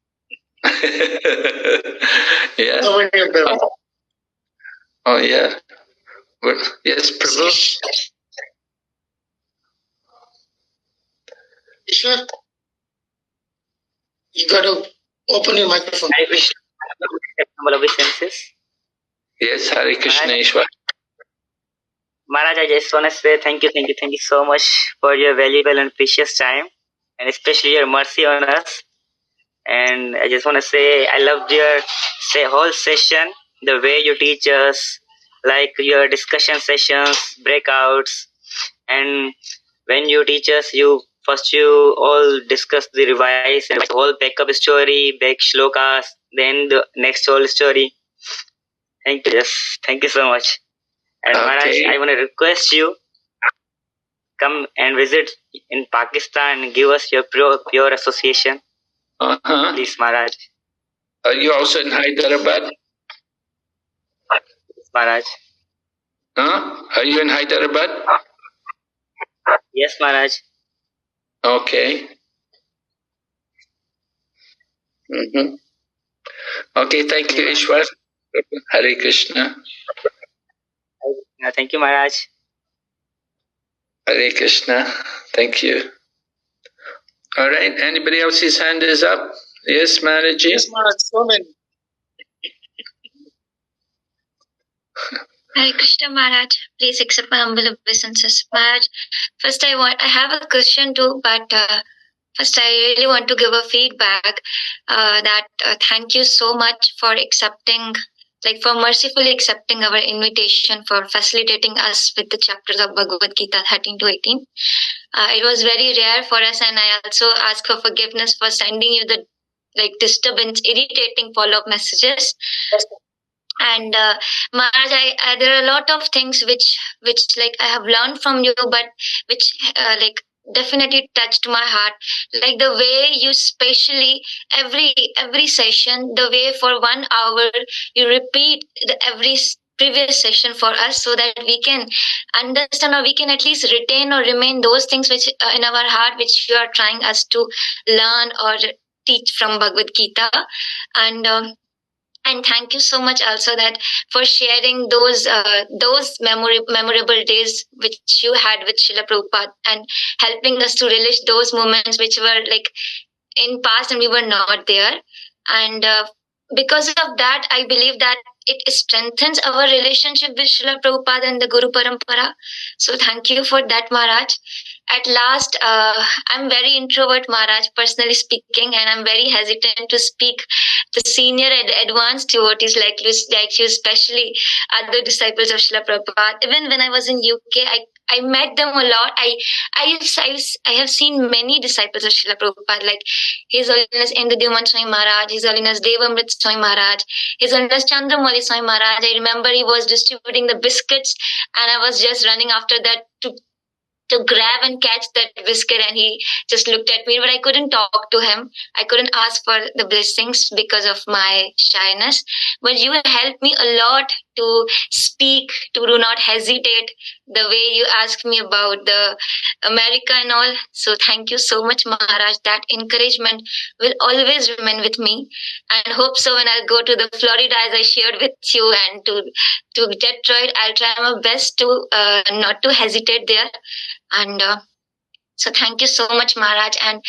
Yeah. So many of them. Oh, yeah. Well, yes, Prabhu. Ishwar, you got to open your microphone. I wish humble obeisances. Yes, Hare Krishna, Ishwar. Maharaj, I just want to say thank you so much for your valuable and precious time, and especially your mercy on us. And I just want to say I loved your whole session, the way you teach us, like your discussion sessions, breakouts, and when you teach us, you all discuss the revise and the whole backup story, back shlokas, then the next whole story. Thank you, thank you so much. And Okay. Maharaj, I want to request you, come and visit in Pakistan and give us your pure association. Uh-huh. Please, Maharaj. Are you also in Hyderabad? Yes, Maharaj. Huh? Are you in Hyderabad? Yes, Maharaj. Okay. Mm-hmm. Okay, thank you, Ishwar. Hare Krishna. Thank you, Maharaj. Hare Krishna. Thank you. All right, anybody else's hand is up? Yes, Maharaji? Yes, Maharaj, so many. Hare Krishna Maharaj, please accept my humble obeisances. Maharaj, first I have a question too, but first I really want to give a feedback that thank you so much for accepting, for mercifully accepting our invitation, for facilitating us with the chapters of Bhagavad Gita 13 to 18. It was very rare for us, and I also ask for forgiveness for sending you the disturbance, irritating follow-up messages. And Maharaj, there are a lot of things which I have learned from you, but which definitely touched my heart. Like the way you specially every session, the way for 1 hour you repeat every previous session for us, so that we can understand, or we can at least retain or remain those things which in our heart, which you are trying us to learn or teach from Bhagavad Gita. And thank you so much also that for sharing those memorable days which you had with Srila Prabhupada, and helping us to relish those moments which were in past and we were not there. And because of that, I believe that it strengthens our relationship with Srila Prabhupada and the Guru Parampara. So thank you for that, Maharaj. at last, I'm very introvert, Maharaj, personally speaking, and I'm very hesitant to speak the senior and advanced devotees like you, especially other disciples of Srila Prabhupada. Even when I was in UK, I met them a lot. I have seen many disciples of Srila Prabhupada, like His Holiness Endudiman Swami Maharaj, His Holiness Devamrit Swami Maharaj, His Holiness Chandramauli Swami Maharaj. I remember he was distributing the biscuits, and I was just running after that to grab and catch that biscuit, and he just looked at me, but I couldn't talk to him. I couldn't ask for the blessings because of my shyness. But you helped me a lot to speak, to do not hesitate, the way you asked me about the America and all. So thank you so much, Maharaj. That encouragement will always remain with me, and hope so when I'll go to the Florida, as I shared with you, and to Detroit, I'll try my best to not to hesitate there. And so thank you so much, Maharaj. And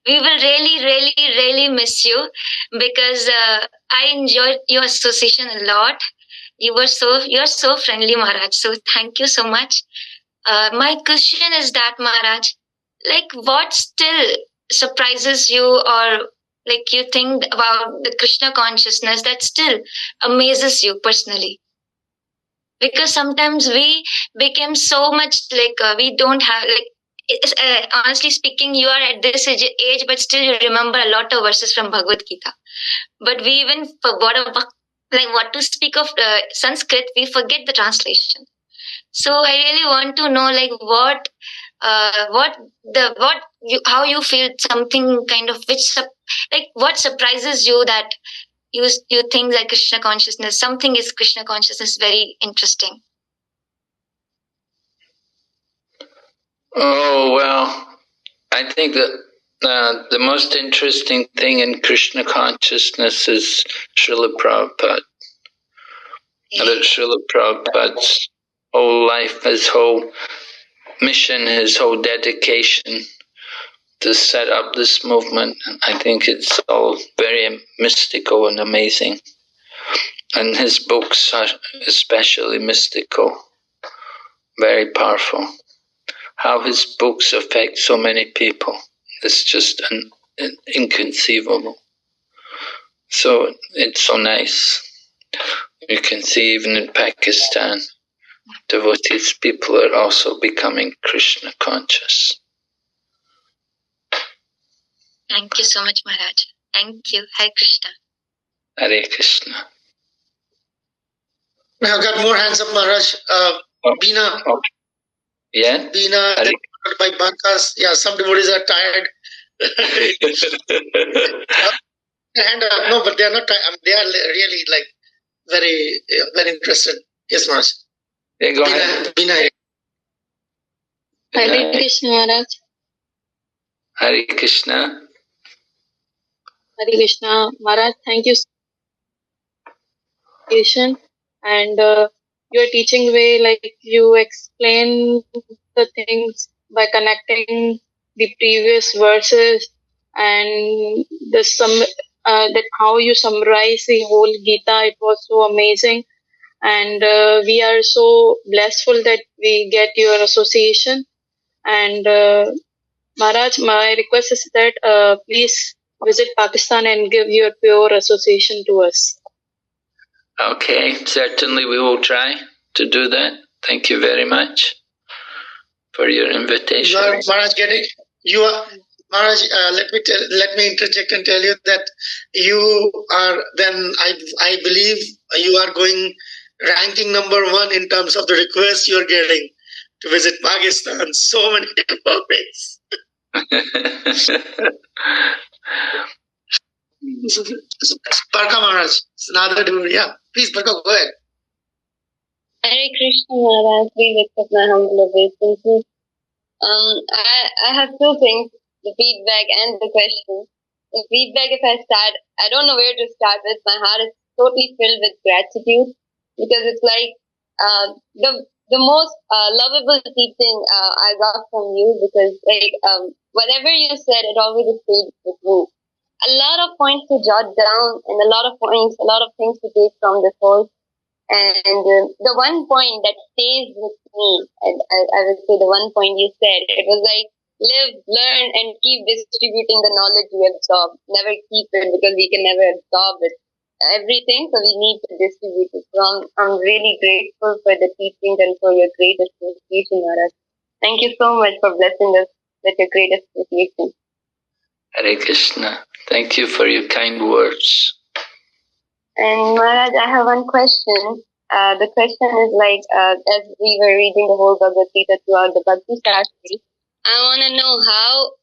we will really, really, really miss you, because I enjoyed your association a lot. You're so friendly, Maharaj. So thank you so much. My question is that, Maharaj, like, what still surprises you, or like you think about the Krishna consciousness that still amazes you personally? Because sometimes we became so much like we don't have like, honestly speaking, you are at this age, but still you remember a lot of verses from Bhagavad Gita. But we even forgot about, like, what to speak of Sanskrit, we forget the translation. So I really want to know, like, how you feel something kind of like, what surprises you that you think like Krishna consciousness, something is Krishna consciousness, very interesting. Oh, well, I think that the most interesting thing in Krishna consciousness is Srila Prabhupada. That Srila Prabhupada's whole life, his whole mission, his whole dedication to set up this movement. I think it's all very mystical and amazing. And his books are especially mystical, very powerful. How his books affect so many people is just inconceivable. So it's so nice. You can see even in Pakistan, devotees, people are also becoming Krishna conscious. Thank you so much, Maharaj. Thank you. Hare Krishna. Hare Krishna. Now I've got more hands up, Maharaj. Bina. Oh. Yeah? Bina, by Bankas. Yeah, some devotees are tired. Hand up. No, but they are not tired. They are really like very, very interested. Yes, Maharaj. Yeah, go ahead. Bina. Hare Krishna, Maharaj. Hare Krishna. Hare Krishna, Maharaj. Thank you. And your teaching way, like you explain the things by connecting the previous verses and that how you summarize the whole Gita. It was so amazing, and we are so blessful that we get your association. And Maharaj, my request is that please visit Pakistan and give your pure association to us. Okay, certainly we will try to do that. Thank you very much for your invitation. You are, Maharaj, Maharaj, let me interject and tell you that you are, then I believe you are going ranking number 1 in terms of the requests you are getting to visit Pakistan. So many devotees. Barka Maharaj, another devotee. Yeah, please, Barka, go ahead. Hare Krishna, Maharaj. Please accept my humble obeisances. I have 2 things: the feedback and the question. The feedback, if I start, I don't know where to start with. My heart is totally filled with gratitude, because it's like the most lovable teaching I got from you, because like whatever you said, it always stayed with me. A lot of points to jot down, and a lot of things to take from the course. And the one point that stays with me, and I would say the one point you said, it was like, live, learn, and keep distributing the knowledge we absorb. Never keep it because we can never absorb it. Everything, so we need to distribute it. So I'm really grateful for the teachings and for your great association, Maharaj. Thank you so much for blessing us with your great association. Hare Krishna. Thank you for your kind words. And Maharaj, I have one question. The question is like, as we were reading the whole Bhagavad Gita throughout the Bhakti-Shastri, I want to know how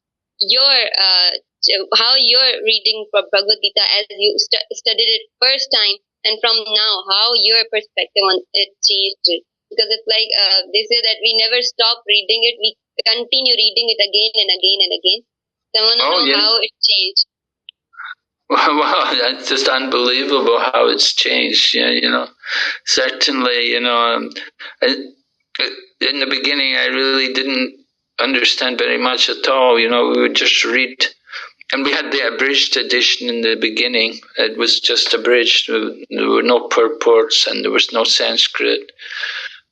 you're reading for Bhagavad Gita as you studied it first time, and from now, how your perspective on it changed. Because it's like they say that we never stop reading it; we continue reading it again and again and again. So I want to know how it changed. Wow, that's just unbelievable how it's changed. Yeah, certainly, in the beginning, I really didn't understand very much at all. We would just read, and we had the abridged edition in the beginning. It was just abridged. There were no purports, and there was no Sanskrit.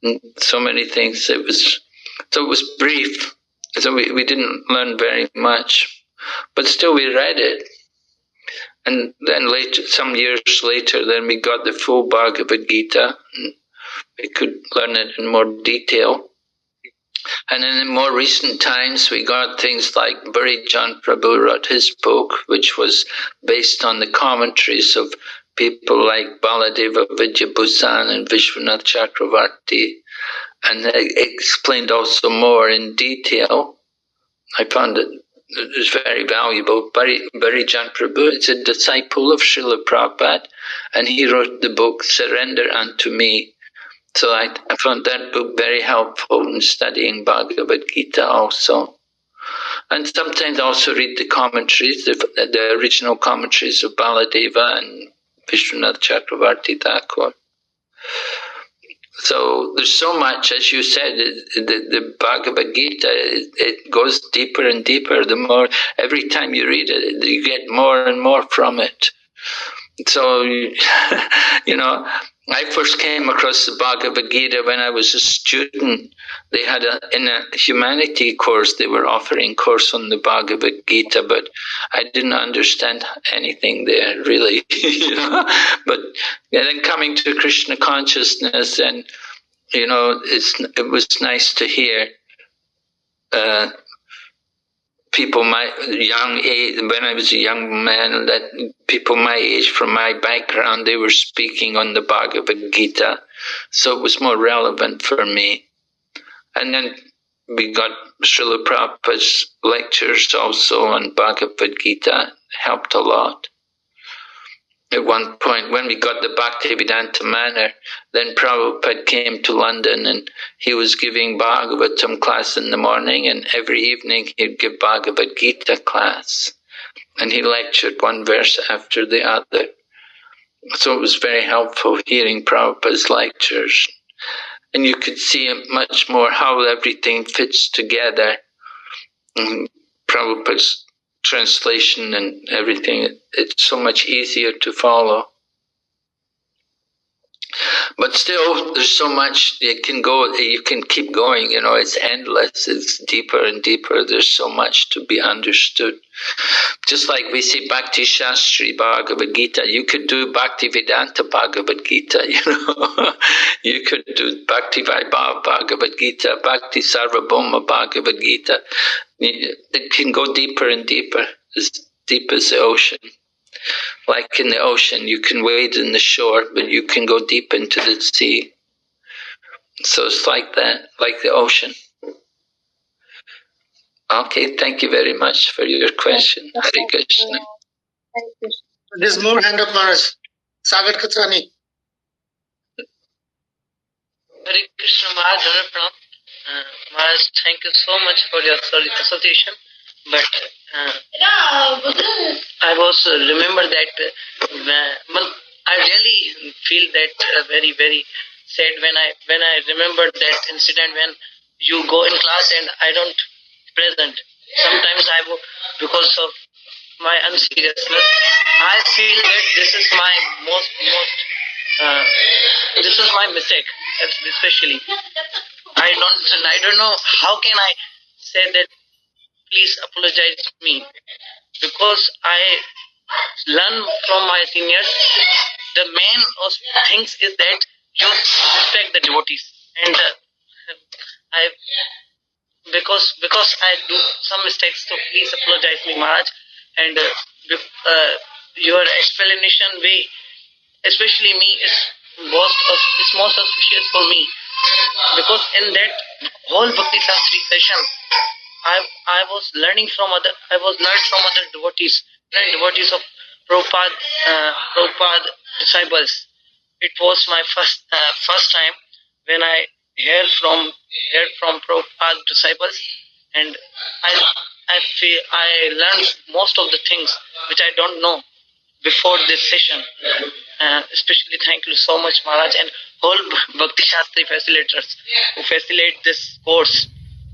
And so many things. So it was brief. So we didn't learn very much, but still we read it. And then later, some years later, then we got the full Bhagavad Gita, and we could learn it in more detail. And then in more recent times, we got things like Bhakti-Shastri Prabhu wrote his book, which was based on the commentaries of people like Baladeva Vidyabhusan and Vishwanath Chakravarti, and they explained also more in detail. I found it was very valuable. Bhakti-Shastri Prabhu is a disciple of Srila Prabhupada, and he wrote the book Surrender Unto Me. So I found that book very helpful in studying Bhagavad Gita also. And sometimes also read the commentaries, the original commentaries of Baladeva and Vishwanath Chakravarti Thakur. So there's so much, as you said, the Bhagavad Gita, it goes deeper and deeper. The more, every time you read it, you get more and more from it. So, I first came across the Bhagavad Gita when I was a student. They had in a humanity course, they were offering course on the Bhagavad Gita, but I didn't understand anything there, really. But then coming to Krishna consciousness, and it was nice to hear people my young age, when I was a young man, that people my age, from my background, they were speaking on the Bhagavad Gita, so it was more relevant for me. And then we got Srila Prabhupada's lectures also on Bhagavad Gita, helped a lot. At one point, when we got the Bhaktivedanta Manor, then Prabhupada came to London, and he was giving Bhagavatam class in the morning, and every evening he'd give Bhagavad Gita class. And he lectured one verse after the other. So it was very helpful hearing Prabhupada's lectures. And you could see much more how everything fits together. And Prabhupada's translation and everything, it's so much easier to follow. But still, there's so much you can keep going, it's endless, it's deeper and deeper, there's so much to be understood. Just like we see Bhakti-Shastri Bhagavad Gita, you could do Bhaktivedanta Bhagavad Gita, you could do Bhakti Vaibhava Bhagavad Gita, Bhakti Sarvabhauma Bhagavad Gita. It can go deeper and deeper, as deep as the ocean. Like in the ocean, you can wade in the shore, but you can go deep into the sea. So it's like that, like the ocean. Okay, thank you very much for your question. Hare Krishna. There's more hand up, Maharaj. Sagar Katrani. Hare Krishna Maharaj, Maharaj, thank you so much for your association. But I also remember that I really feel that very, very sad when I remember that incident when you go in class and I don't present. Sometimes because of my unseriousness, I feel that this is my this is my mistake, especially. I don't know how can I say that please apologize me, because I learn from my seniors. The main of things is that you respect the devotees, and I because I do some mistakes, so please apologize me, Maharaj. And your explanation way, especially me, is most auspicious for me, because in that whole Bhakti-Shastri session, I was learning from other devotees, devotees of Prabhupada disciples. It was my first time when I heard from Prabhupada disciples, and I learned most of the things which I don't know before this session. Especially thank you so much, Maharaj, and whole Bhakti-Shastri facilitators who facilitate this course.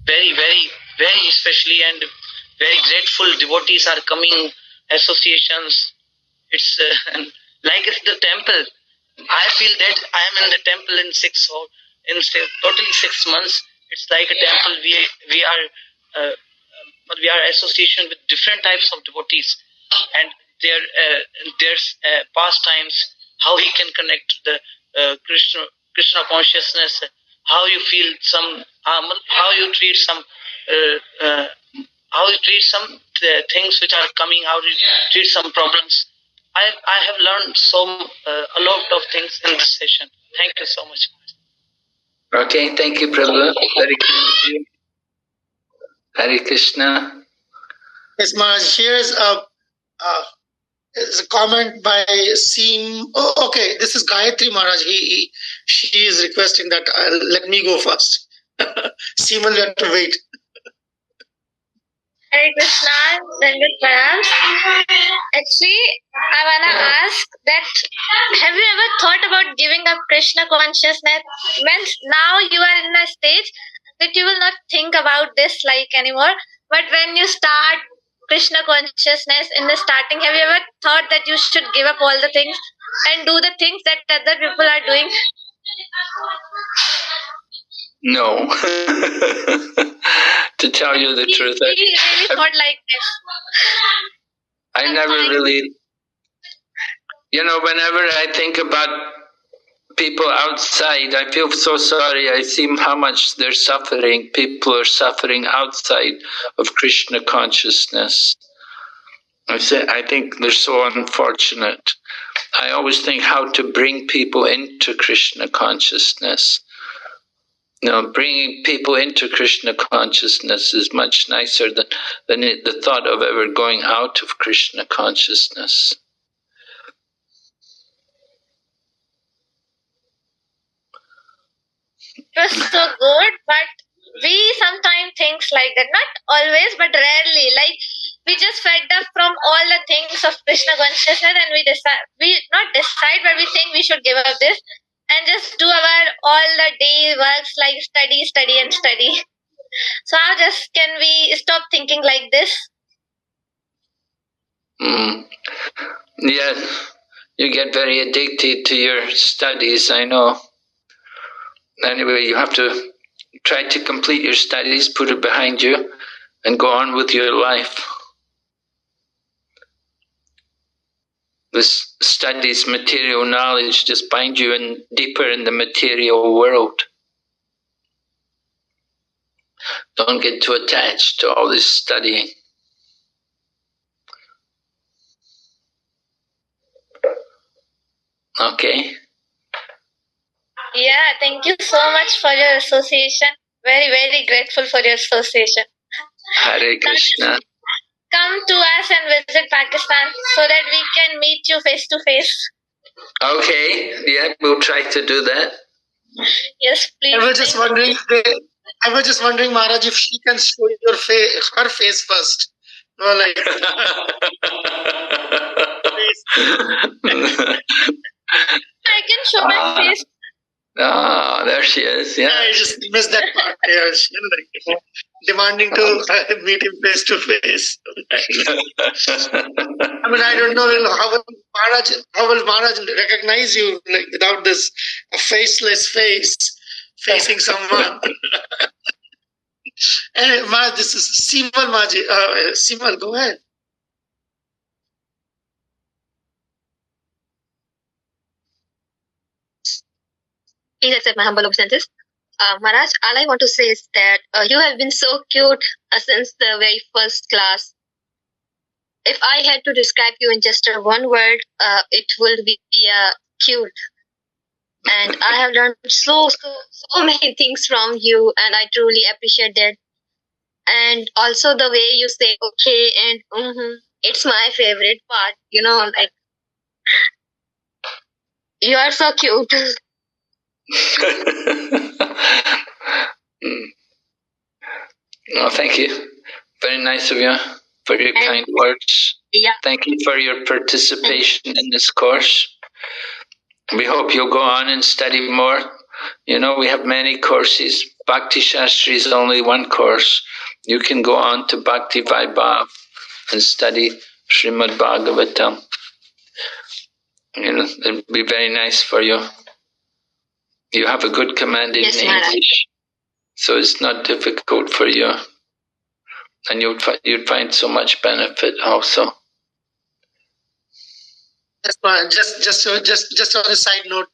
Very, very, very especially, and very grateful devotees are coming, associations. It's like it's the temple. I feel that I am in the temple in totally 6 months. It's like a temple. We are association with different types of devotees, and there's pastimes, how he can connect the Krishna consciousness, how you feel some, how you treat some things which are coming, how you treat some problems. I have learned a lot of things in this session. Thank you so much. Okay, thank you, Prabhu. Very good. Hare Krishna. Yes, Maharaj, here's a comment by Seem. Oh, okay, this is Gayatri Maharaj. She is requesting that let me go first. Seem will have to wait. Hare Krishna, Dandavat Pranam. Actually, I wanna ask that, have you ever thought about giving up Krishna consciousness? Means now you are in a stage that you will not think about this like anymore. But when you start Krishna consciousness in the starting, have you ever thought that you should give up all the things and do the things that other people are doing? No. To tell you the truth, We really thought like this. I never really, whenever I think about people outside, I feel so sorry. I see how much they're suffering. People are suffering outside of Krishna consciousness. I think they're so unfortunate. I always think how to bring people into Krishna consciousness. Bringing people into Krishna consciousness is much nicer than the thought of ever going out of Krishna consciousness. It was so good, but we sometimes think like that. Not always, but rarely. Like, we just fed up from all the things of Krishna consciousness, and we not decide, but we think we should give up this and just do our all the day works like study and study. So how just can we stop thinking like this? Yeah, you get very addicted to your studies, I know. Anyway, you have to try to complete your studies, put it behind you, and go on with your life. This studies, material knowledge, just bind you in deeper in the material world. Don't get too attached to all this studying. Okay. Yeah, thank you so much for your association. Very, very grateful for your association. Hare Krishna. Come to us and visit Pakistan so that we can meet you face to face. Okay, yeah, we'll try to do that. Yes, please. I was just wondering, Maharaj, if she can show her face first. No, like. I can show my face. Ah, there she is. Yeah, I just missed that part. Yeah, demanding to meet him face to face. I mean, I don't know how will Maharaj recognize you like without this faceless face facing someone. Maharaj, this is Simal Maji. Simal, go ahead. Please accept my humble obeisances. Maharaj, all I want to say is that you have been so cute since the very first class. If I had to describe you in just one word, it will be cute. And I have learned so many things from you, and I truly appreciate that. And also the way you say okay and it's my favorite part. You know, like you are so cute. Oh, thank you. Very nice of you for your kind words. Yeah. Thank you for your participation in this course. We hope you'll go on and study more. You know, we have many courses. Bhakti-Shastri is only one course. You can go on to Bhakti Vaibhav and study Srimad Bhagavatam. You know, it'd be very nice for you. You have a good command in English, so it's not difficult for you. And you'd find so much benefit also. Just on a side note,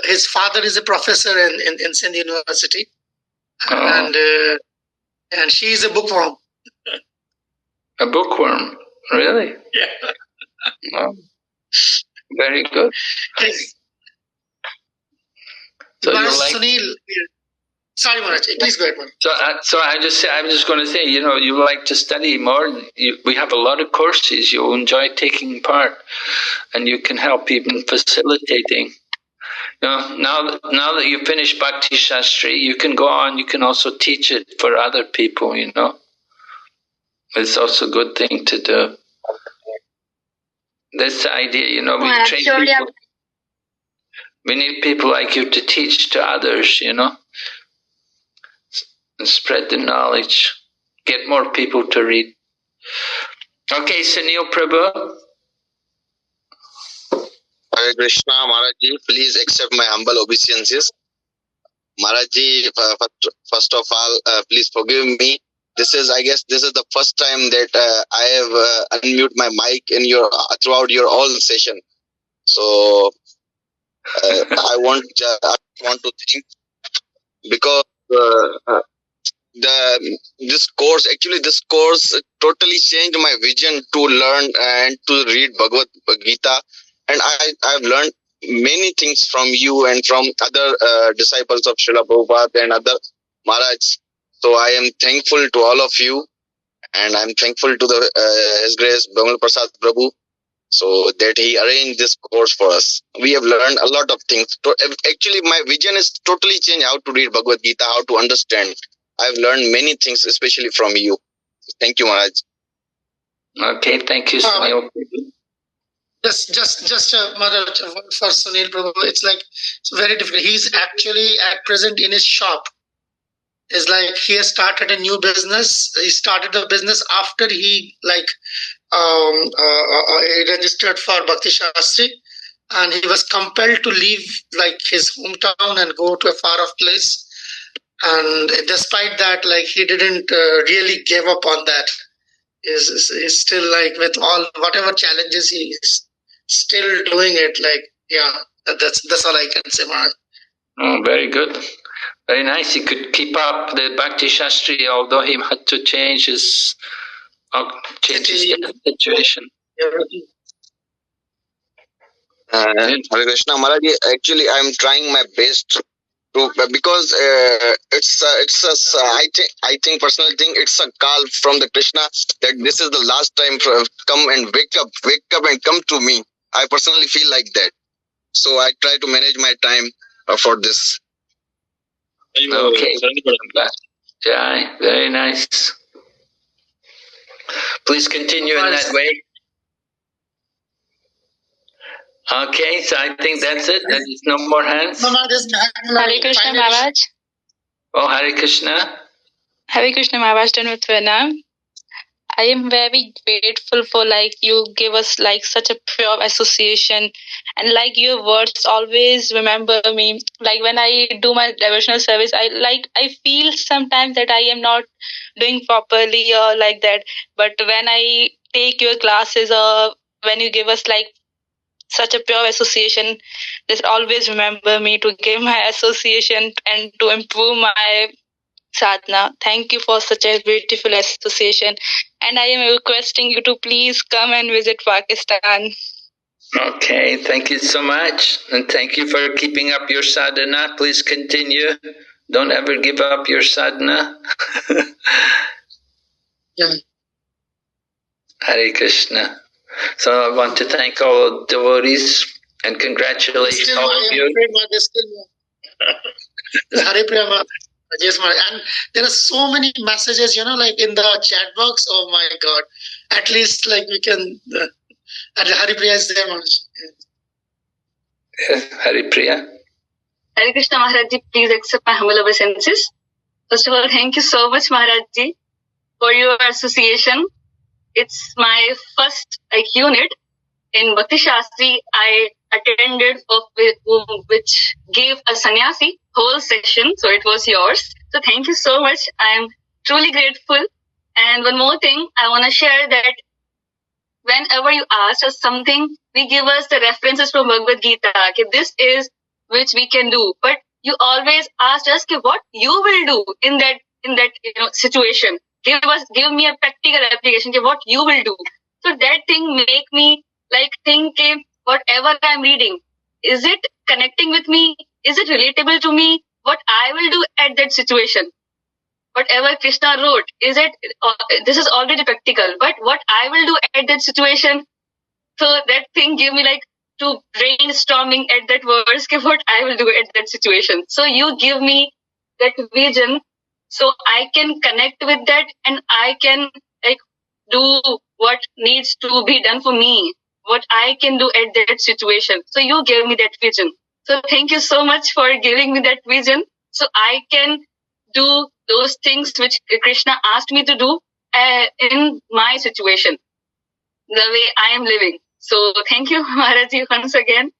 his father is a professor in Sindh University, and she is a bookworm. A bookworm, really? Yeah. Oh, very good. Yes. So you Maharaj, like? Sunil, sorry, Maharaj, please go ahead, Maharaj. So I'm just going to say, you know, you like to study more. We have a lot of courses. You'll enjoy taking part, and you can help even facilitating. You know, now that you finish Bhakti-Shastri, you can go on. You can also teach it for other people. You know, it's also a good thing to do. That's the idea. You know, we train people. We need people like you to teach to others. You know. And spread the knowledge, get more people to read. Okay, Sunil Prabhu. Hare Krishna, Maharajji, please accept my humble obeisances. Maharajji, first of all, please forgive me. I guess this is the first time that I have unmute my mic in throughout your whole session. So I want to thank, because this course totally changed my vision to learn and to read Bhagavad Gita, and I've learned many things from you and from other disciples of Srila Prabhupada and other Maharaj. So I am thankful to all of you, and I'm thankful to His Grace Bhamal Prasad Prabhu, so that he arranged this course for us. We have learned a lot of things. Actually, my vision is totally changed how to read Bhagavad Gita, how to understand. I've learned many things, especially from you. Thank you, Maharaj. Okay, thank you, Sunil. Just Maharaj, for Sunil Prabhu, it's very difficult. He's actually at present in his shop. It's like he has started a new business. He started the business after he registered for Bhakti-Shastri, and he was compelled to leave his hometown and go to a far off place. And despite that, he didn't really give up on that. He's still with all whatever challenges, he's still doing it. That's all I can say, Maharaj. Oh, very good. Very nice. He could keep up the Bhakti-Shastri, although he had to change his situation. Hare Krishna, Maharaj. Actually, I'm trying my best to, because I think personally think it's a call from the Krishna that this is the last time for come and wake up and come to me. I personally feel like that, so I try to manage my time for this. Okay, yeah, very nice. Please continue in that way. Okay, so I think that's it. There's no more hands. Hare Krishna, Maharaj. Oh, Hare Krishna. Hare Krishna, Maharaj, done with Vietnam. I am very grateful for you give us such a pure association, and your words always remember me. When I do my devotional service, I feel sometimes that I am not doing properly or like that. But when I take your classes or when you give us such a pure association, this always remember me to give my association and to improve my sadhana. Thank you for such a beautiful association, and I am requesting you to please come and visit Pakistan. Okay, thank you so much, and thank you for keeping up your sadhana. Please continue. Don't ever give up your sadhana. Yeah. Hare Krishna. So I want to thank all devotees and congratulate all of you. Hare Priya. Yes, and there are so many messages, in the chat box. Oh my God! At least we can. Hare Priya is there, Maharaj. Hare Priya. Hare Krishna Maharaj Ji, please accept my humble obeisances. First of all, thank you so much, Maharaj Ji, for your association. It's my first unit in Bhakti-Shastri. I attended which gave a sannyasi whole session, so it was yours. So thank you so much. I am truly grateful. And one more thing, I want to share that whenever you ask us something, we give us the references from Bhagavad Gita. Okay, this is which we can do, but you always ask us what you will do in that situation. Give me a practical application. What you will do. So that thing make me think whatever I'm reading, is it connecting with me? Is it relatable to me? What I will do at that situation. Whatever Krishna wrote, is it? This is already practical, but what I will do at that situation. So that thing gave me to brainstorming at that verse, what I will do at that situation. So you give me that vision, so I can connect with that, and I can do what needs to be done for me, what I can do at that situation. So you gave me that vision. So thank you so much for giving me that vision, so I can do those things which Krishna asked me to do in my situation, the way I am living. So thank you, Maharaji, once again.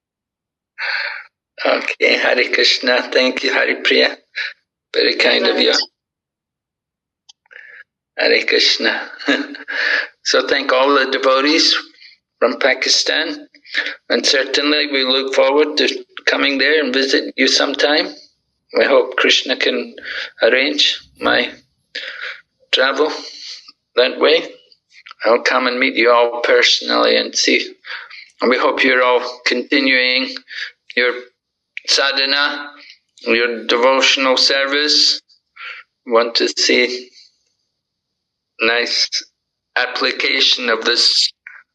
Okay, Hare Krishna. Thank you, Hare Priya. Very kind of you. Hare Krishna. So thank all the devotees from Pakistan, and certainly we look forward to coming there and visit you sometime. I hope Krishna can arrange my travel that way. I'll come and meet you all personally and see. And we hope you're all continuing your sadhana, your devotional service. Want to see nice application of this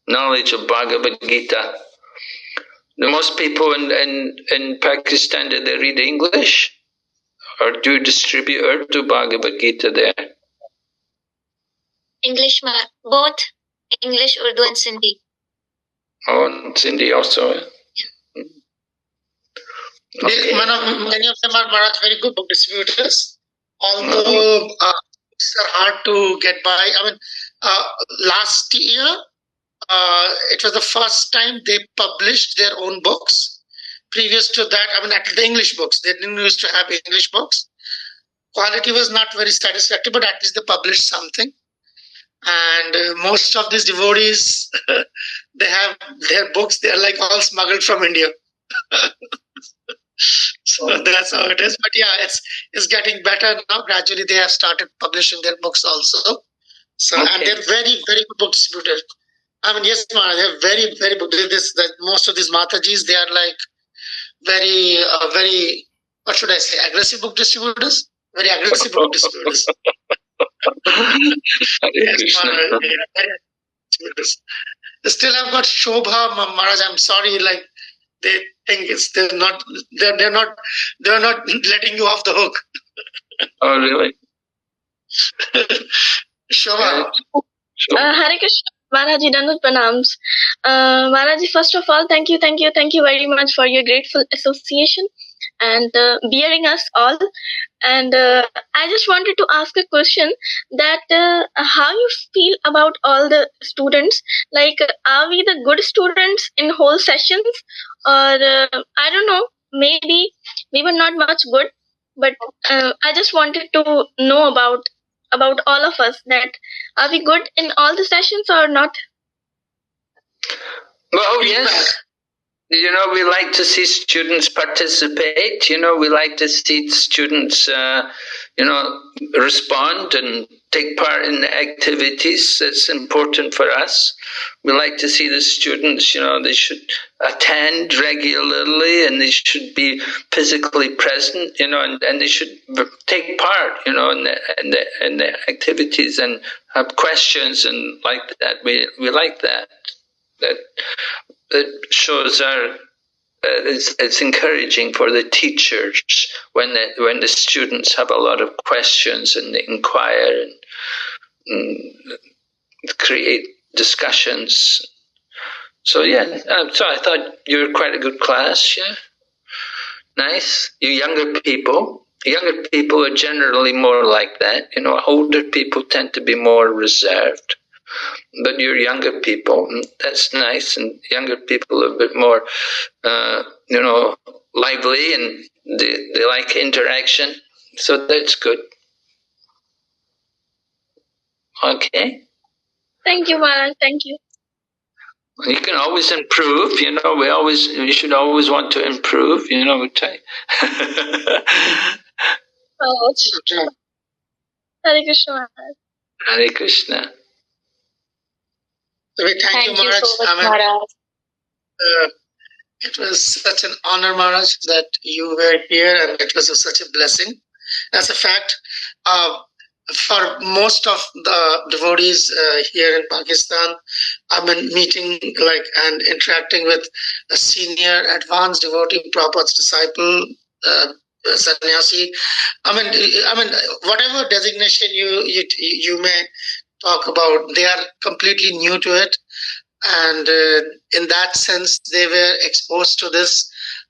knowledge of Bhagavad Gita. The most people in Pakistan, do they read English? Or do you distribute or do Bhagavad Gita there? English, both English, Urdu and Sindhi. Oh, and Sindhi also. Okay. Many of them are Maharaj very good book distributors. Although books are hard to get by. Last year, it was the first time they published their own books. Previous to that, actually the English books, they didn't used to have English books. Quality was not very satisfactory, but at least they published something. And most of these devotees, they have their books, they are all smuggled from India. So that's how it is. But yeah, it's getting better now. Gradually, they have started publishing their books also. So okay. And they're very, very good book distributors. Yes, they're very, very good. Most of these Matajis, they are very, very, what should I say, aggressive book distributors? Very aggressive book distributors. Still, I've got Shobha Maharaj. I'm sorry, they think they're not letting you off the hook. Oh, really? Shobha. Hare Krishna. Maharaji, Danut Pranams. Maharaji, first of all, thank you very much for your grateful association. and bearing us all. And I just wanted to ask a question that how you feel about all the students? Like, are we the good students in whole sessions, or I don't know, maybe we were not much good, but I just wanted to know about all of us, that are we good in all the sessions or not? Well, yes. We like to see students participate. We like to see students, respond and take part in the activities. It's important for us. We like to see the students, they should attend regularly and they should be physically present, and they should take part, in the activities and have questions and like that. We like that. That shows it's encouraging for the teachers when the students have a lot of questions and they inquire and create discussions. So so I thought you were quite a good class. Yeah, nice. You younger people are generally more like that. Older people tend to be more reserved. But you're younger people, that's nice, and younger people are a bit more, lively, and they like interaction, so that's good. Okay. Thank you, Maharaj. Thank you. You can always improve, we should always want to improve, we try. Hare Krishna, Maharaj. Hare Krishna. So we thank you, Maharaj. So much, Maharaj. It was such an honor, Maharaj, that you were here, and it was such a blessing. As a fact, for most of the devotees here in Pakistan, I've been meeting and interacting with a senior advanced devotee, Prabhupada's disciple, sannyasi. I mean, whatever designation you may talk about, they are completely new to it, and in that sense they were exposed to this,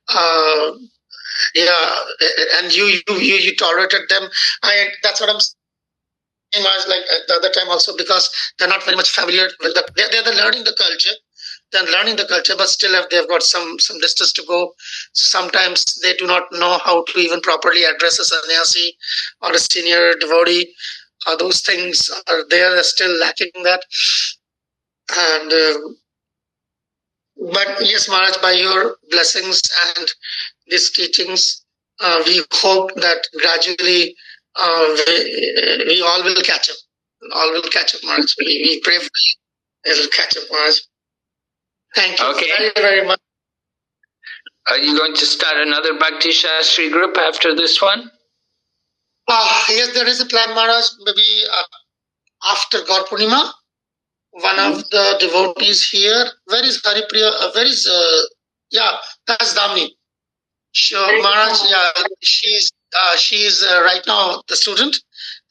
and you tolerated them. That's what I'm saying, like the other time also, because they're not very much familiar with they're learning the culture, but still they've got some distance to go. Sometimes they do not know how to even properly address a sannyasi or a senior devotee. Those things are there, they're still lacking that. And but yes, Maharaj, by your blessings and these teachings, we hope that gradually we all will catch up. Maharaj. We pray for you. It'll catch up, Maharaj. Thank you very, very much. Are you going to start another Bhakti-Shastri group after this one? Yes, there is a plan, Maharaj. Maybe after Gaur Purnima, one of the devotees here. Where is Haripriya? Where is that's Damni. Maharaj, she's right now the student,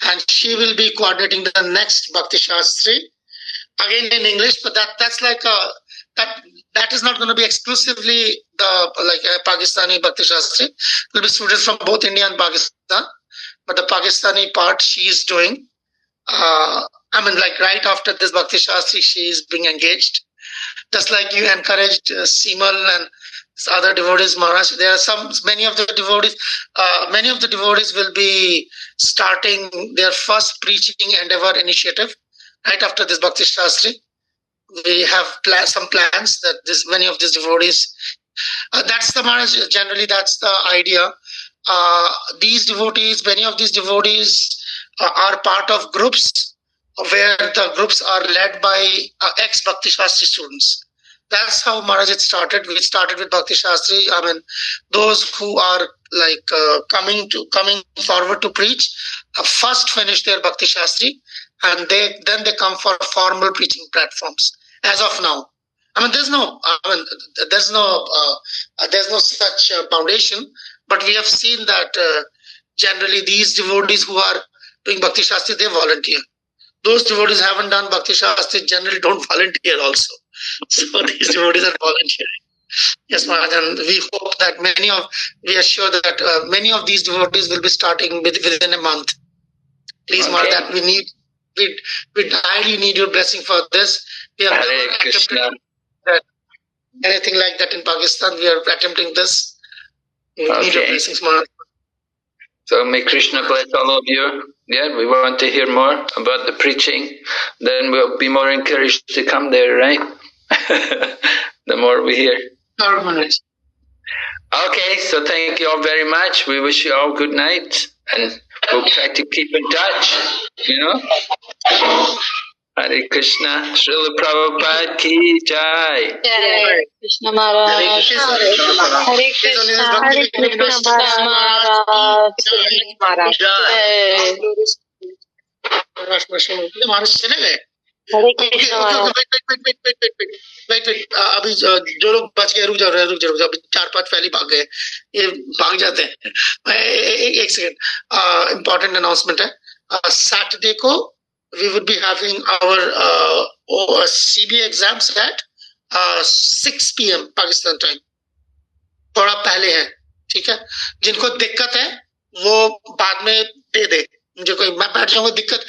and she will be coordinating the next Bhakti-Shastri, again in English. But that's like that is not going to be exclusively the Pakistani Bhakti-Shastri. It will be students from both India and Pakistan. But the Pakistani part she is doing. Right after this Bhakti-Shastri, she is being engaged. Just like you encouraged Seemal and other devotees, Maharaj. There are many of the devotees will be starting their first preaching endeavor initiative right after this Bhakti-Shastri. We have some plans that many of these devotees. That's the Maharaj. Generally, that's the idea. Many of these devotees are part of groups where the groups are led by ex-Bhakti-Shastri students. That's how Maharaj it started. We started with Bhakti-Shastri. Those who are coming forward to preach first finish their Bhakti-Shastri, and then they come for formal preaching platforms. As of now, there's no such foundation. But we have seen that generally these devotees who are doing Bhakti-Shastri, they volunteer. Those devotees haven't done Bhakti-Shastri generally don't volunteer also. So these devotees are volunteering. Yes, Maharaj, and we hope that we are sure that many of these devotees will be starting within a month. Please, Okay. Maharaj, that we highly need your blessing for this. We have Hare never Krishna. attempted anything like that in Pakistan. We are attempting this. We need your blessings, Maharaj. So may Krishna bless all of you. Yeah, we want to hear more about the preaching. Then we'll be more encouraged to come there, right? The more we hear. Okay, so thank you all very much. We wish you all good night, and we'll try to keep in touch, Hare Krishna. Srila Prabhupada ki jai. Hare Krishna Maharaj. Hare Krishna. Hare Krishna Maharaj. Maharaj चले गए? Hare Krishna Maharaj. Wait. अभी जो लोग बच गए रुक जाओ. अभी 4-5 पहले भाग गए. ये भाग जाते हैं. एक सेकंड. Important announcement है. Saturday को we would be having our CBA exams at 6 p.m. Pakistan time. थोड़ा पहले है, ठीक है. जिनको दिक्कत है वो बाद में दे दे. मुझे कोई मैं बैठ जाऊंगा. दिक्कत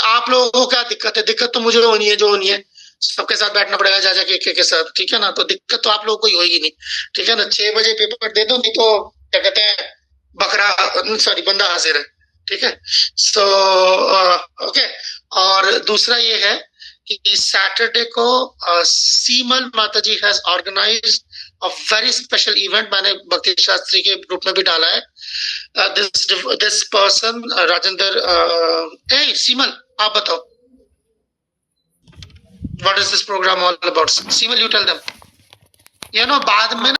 आप लोगों को क्या दिक्कत है? दिक्कत तो मुझे होनी है, जो होनी है. सबके साथ बैठना पड़ेगा जा के साथ, ठीक है ना. तो दिक्कत तो आप लोगों को ही होगी नहीं, ठीक है ना. 6 बजे पेपर दे दो, नहीं तो क्या कहते हैं बंदा हाजिर है, ठीक है. So okay. और दूसरा ये है कि सैटरडे को सीमल Mataji has organised a very special event. मैंने भक्ति शास्त्री के ग्रुप में भी डाला है. This person Rajendra. सीमल, आप बताओ, what is this program all about? Seemal, you tell them. बाद में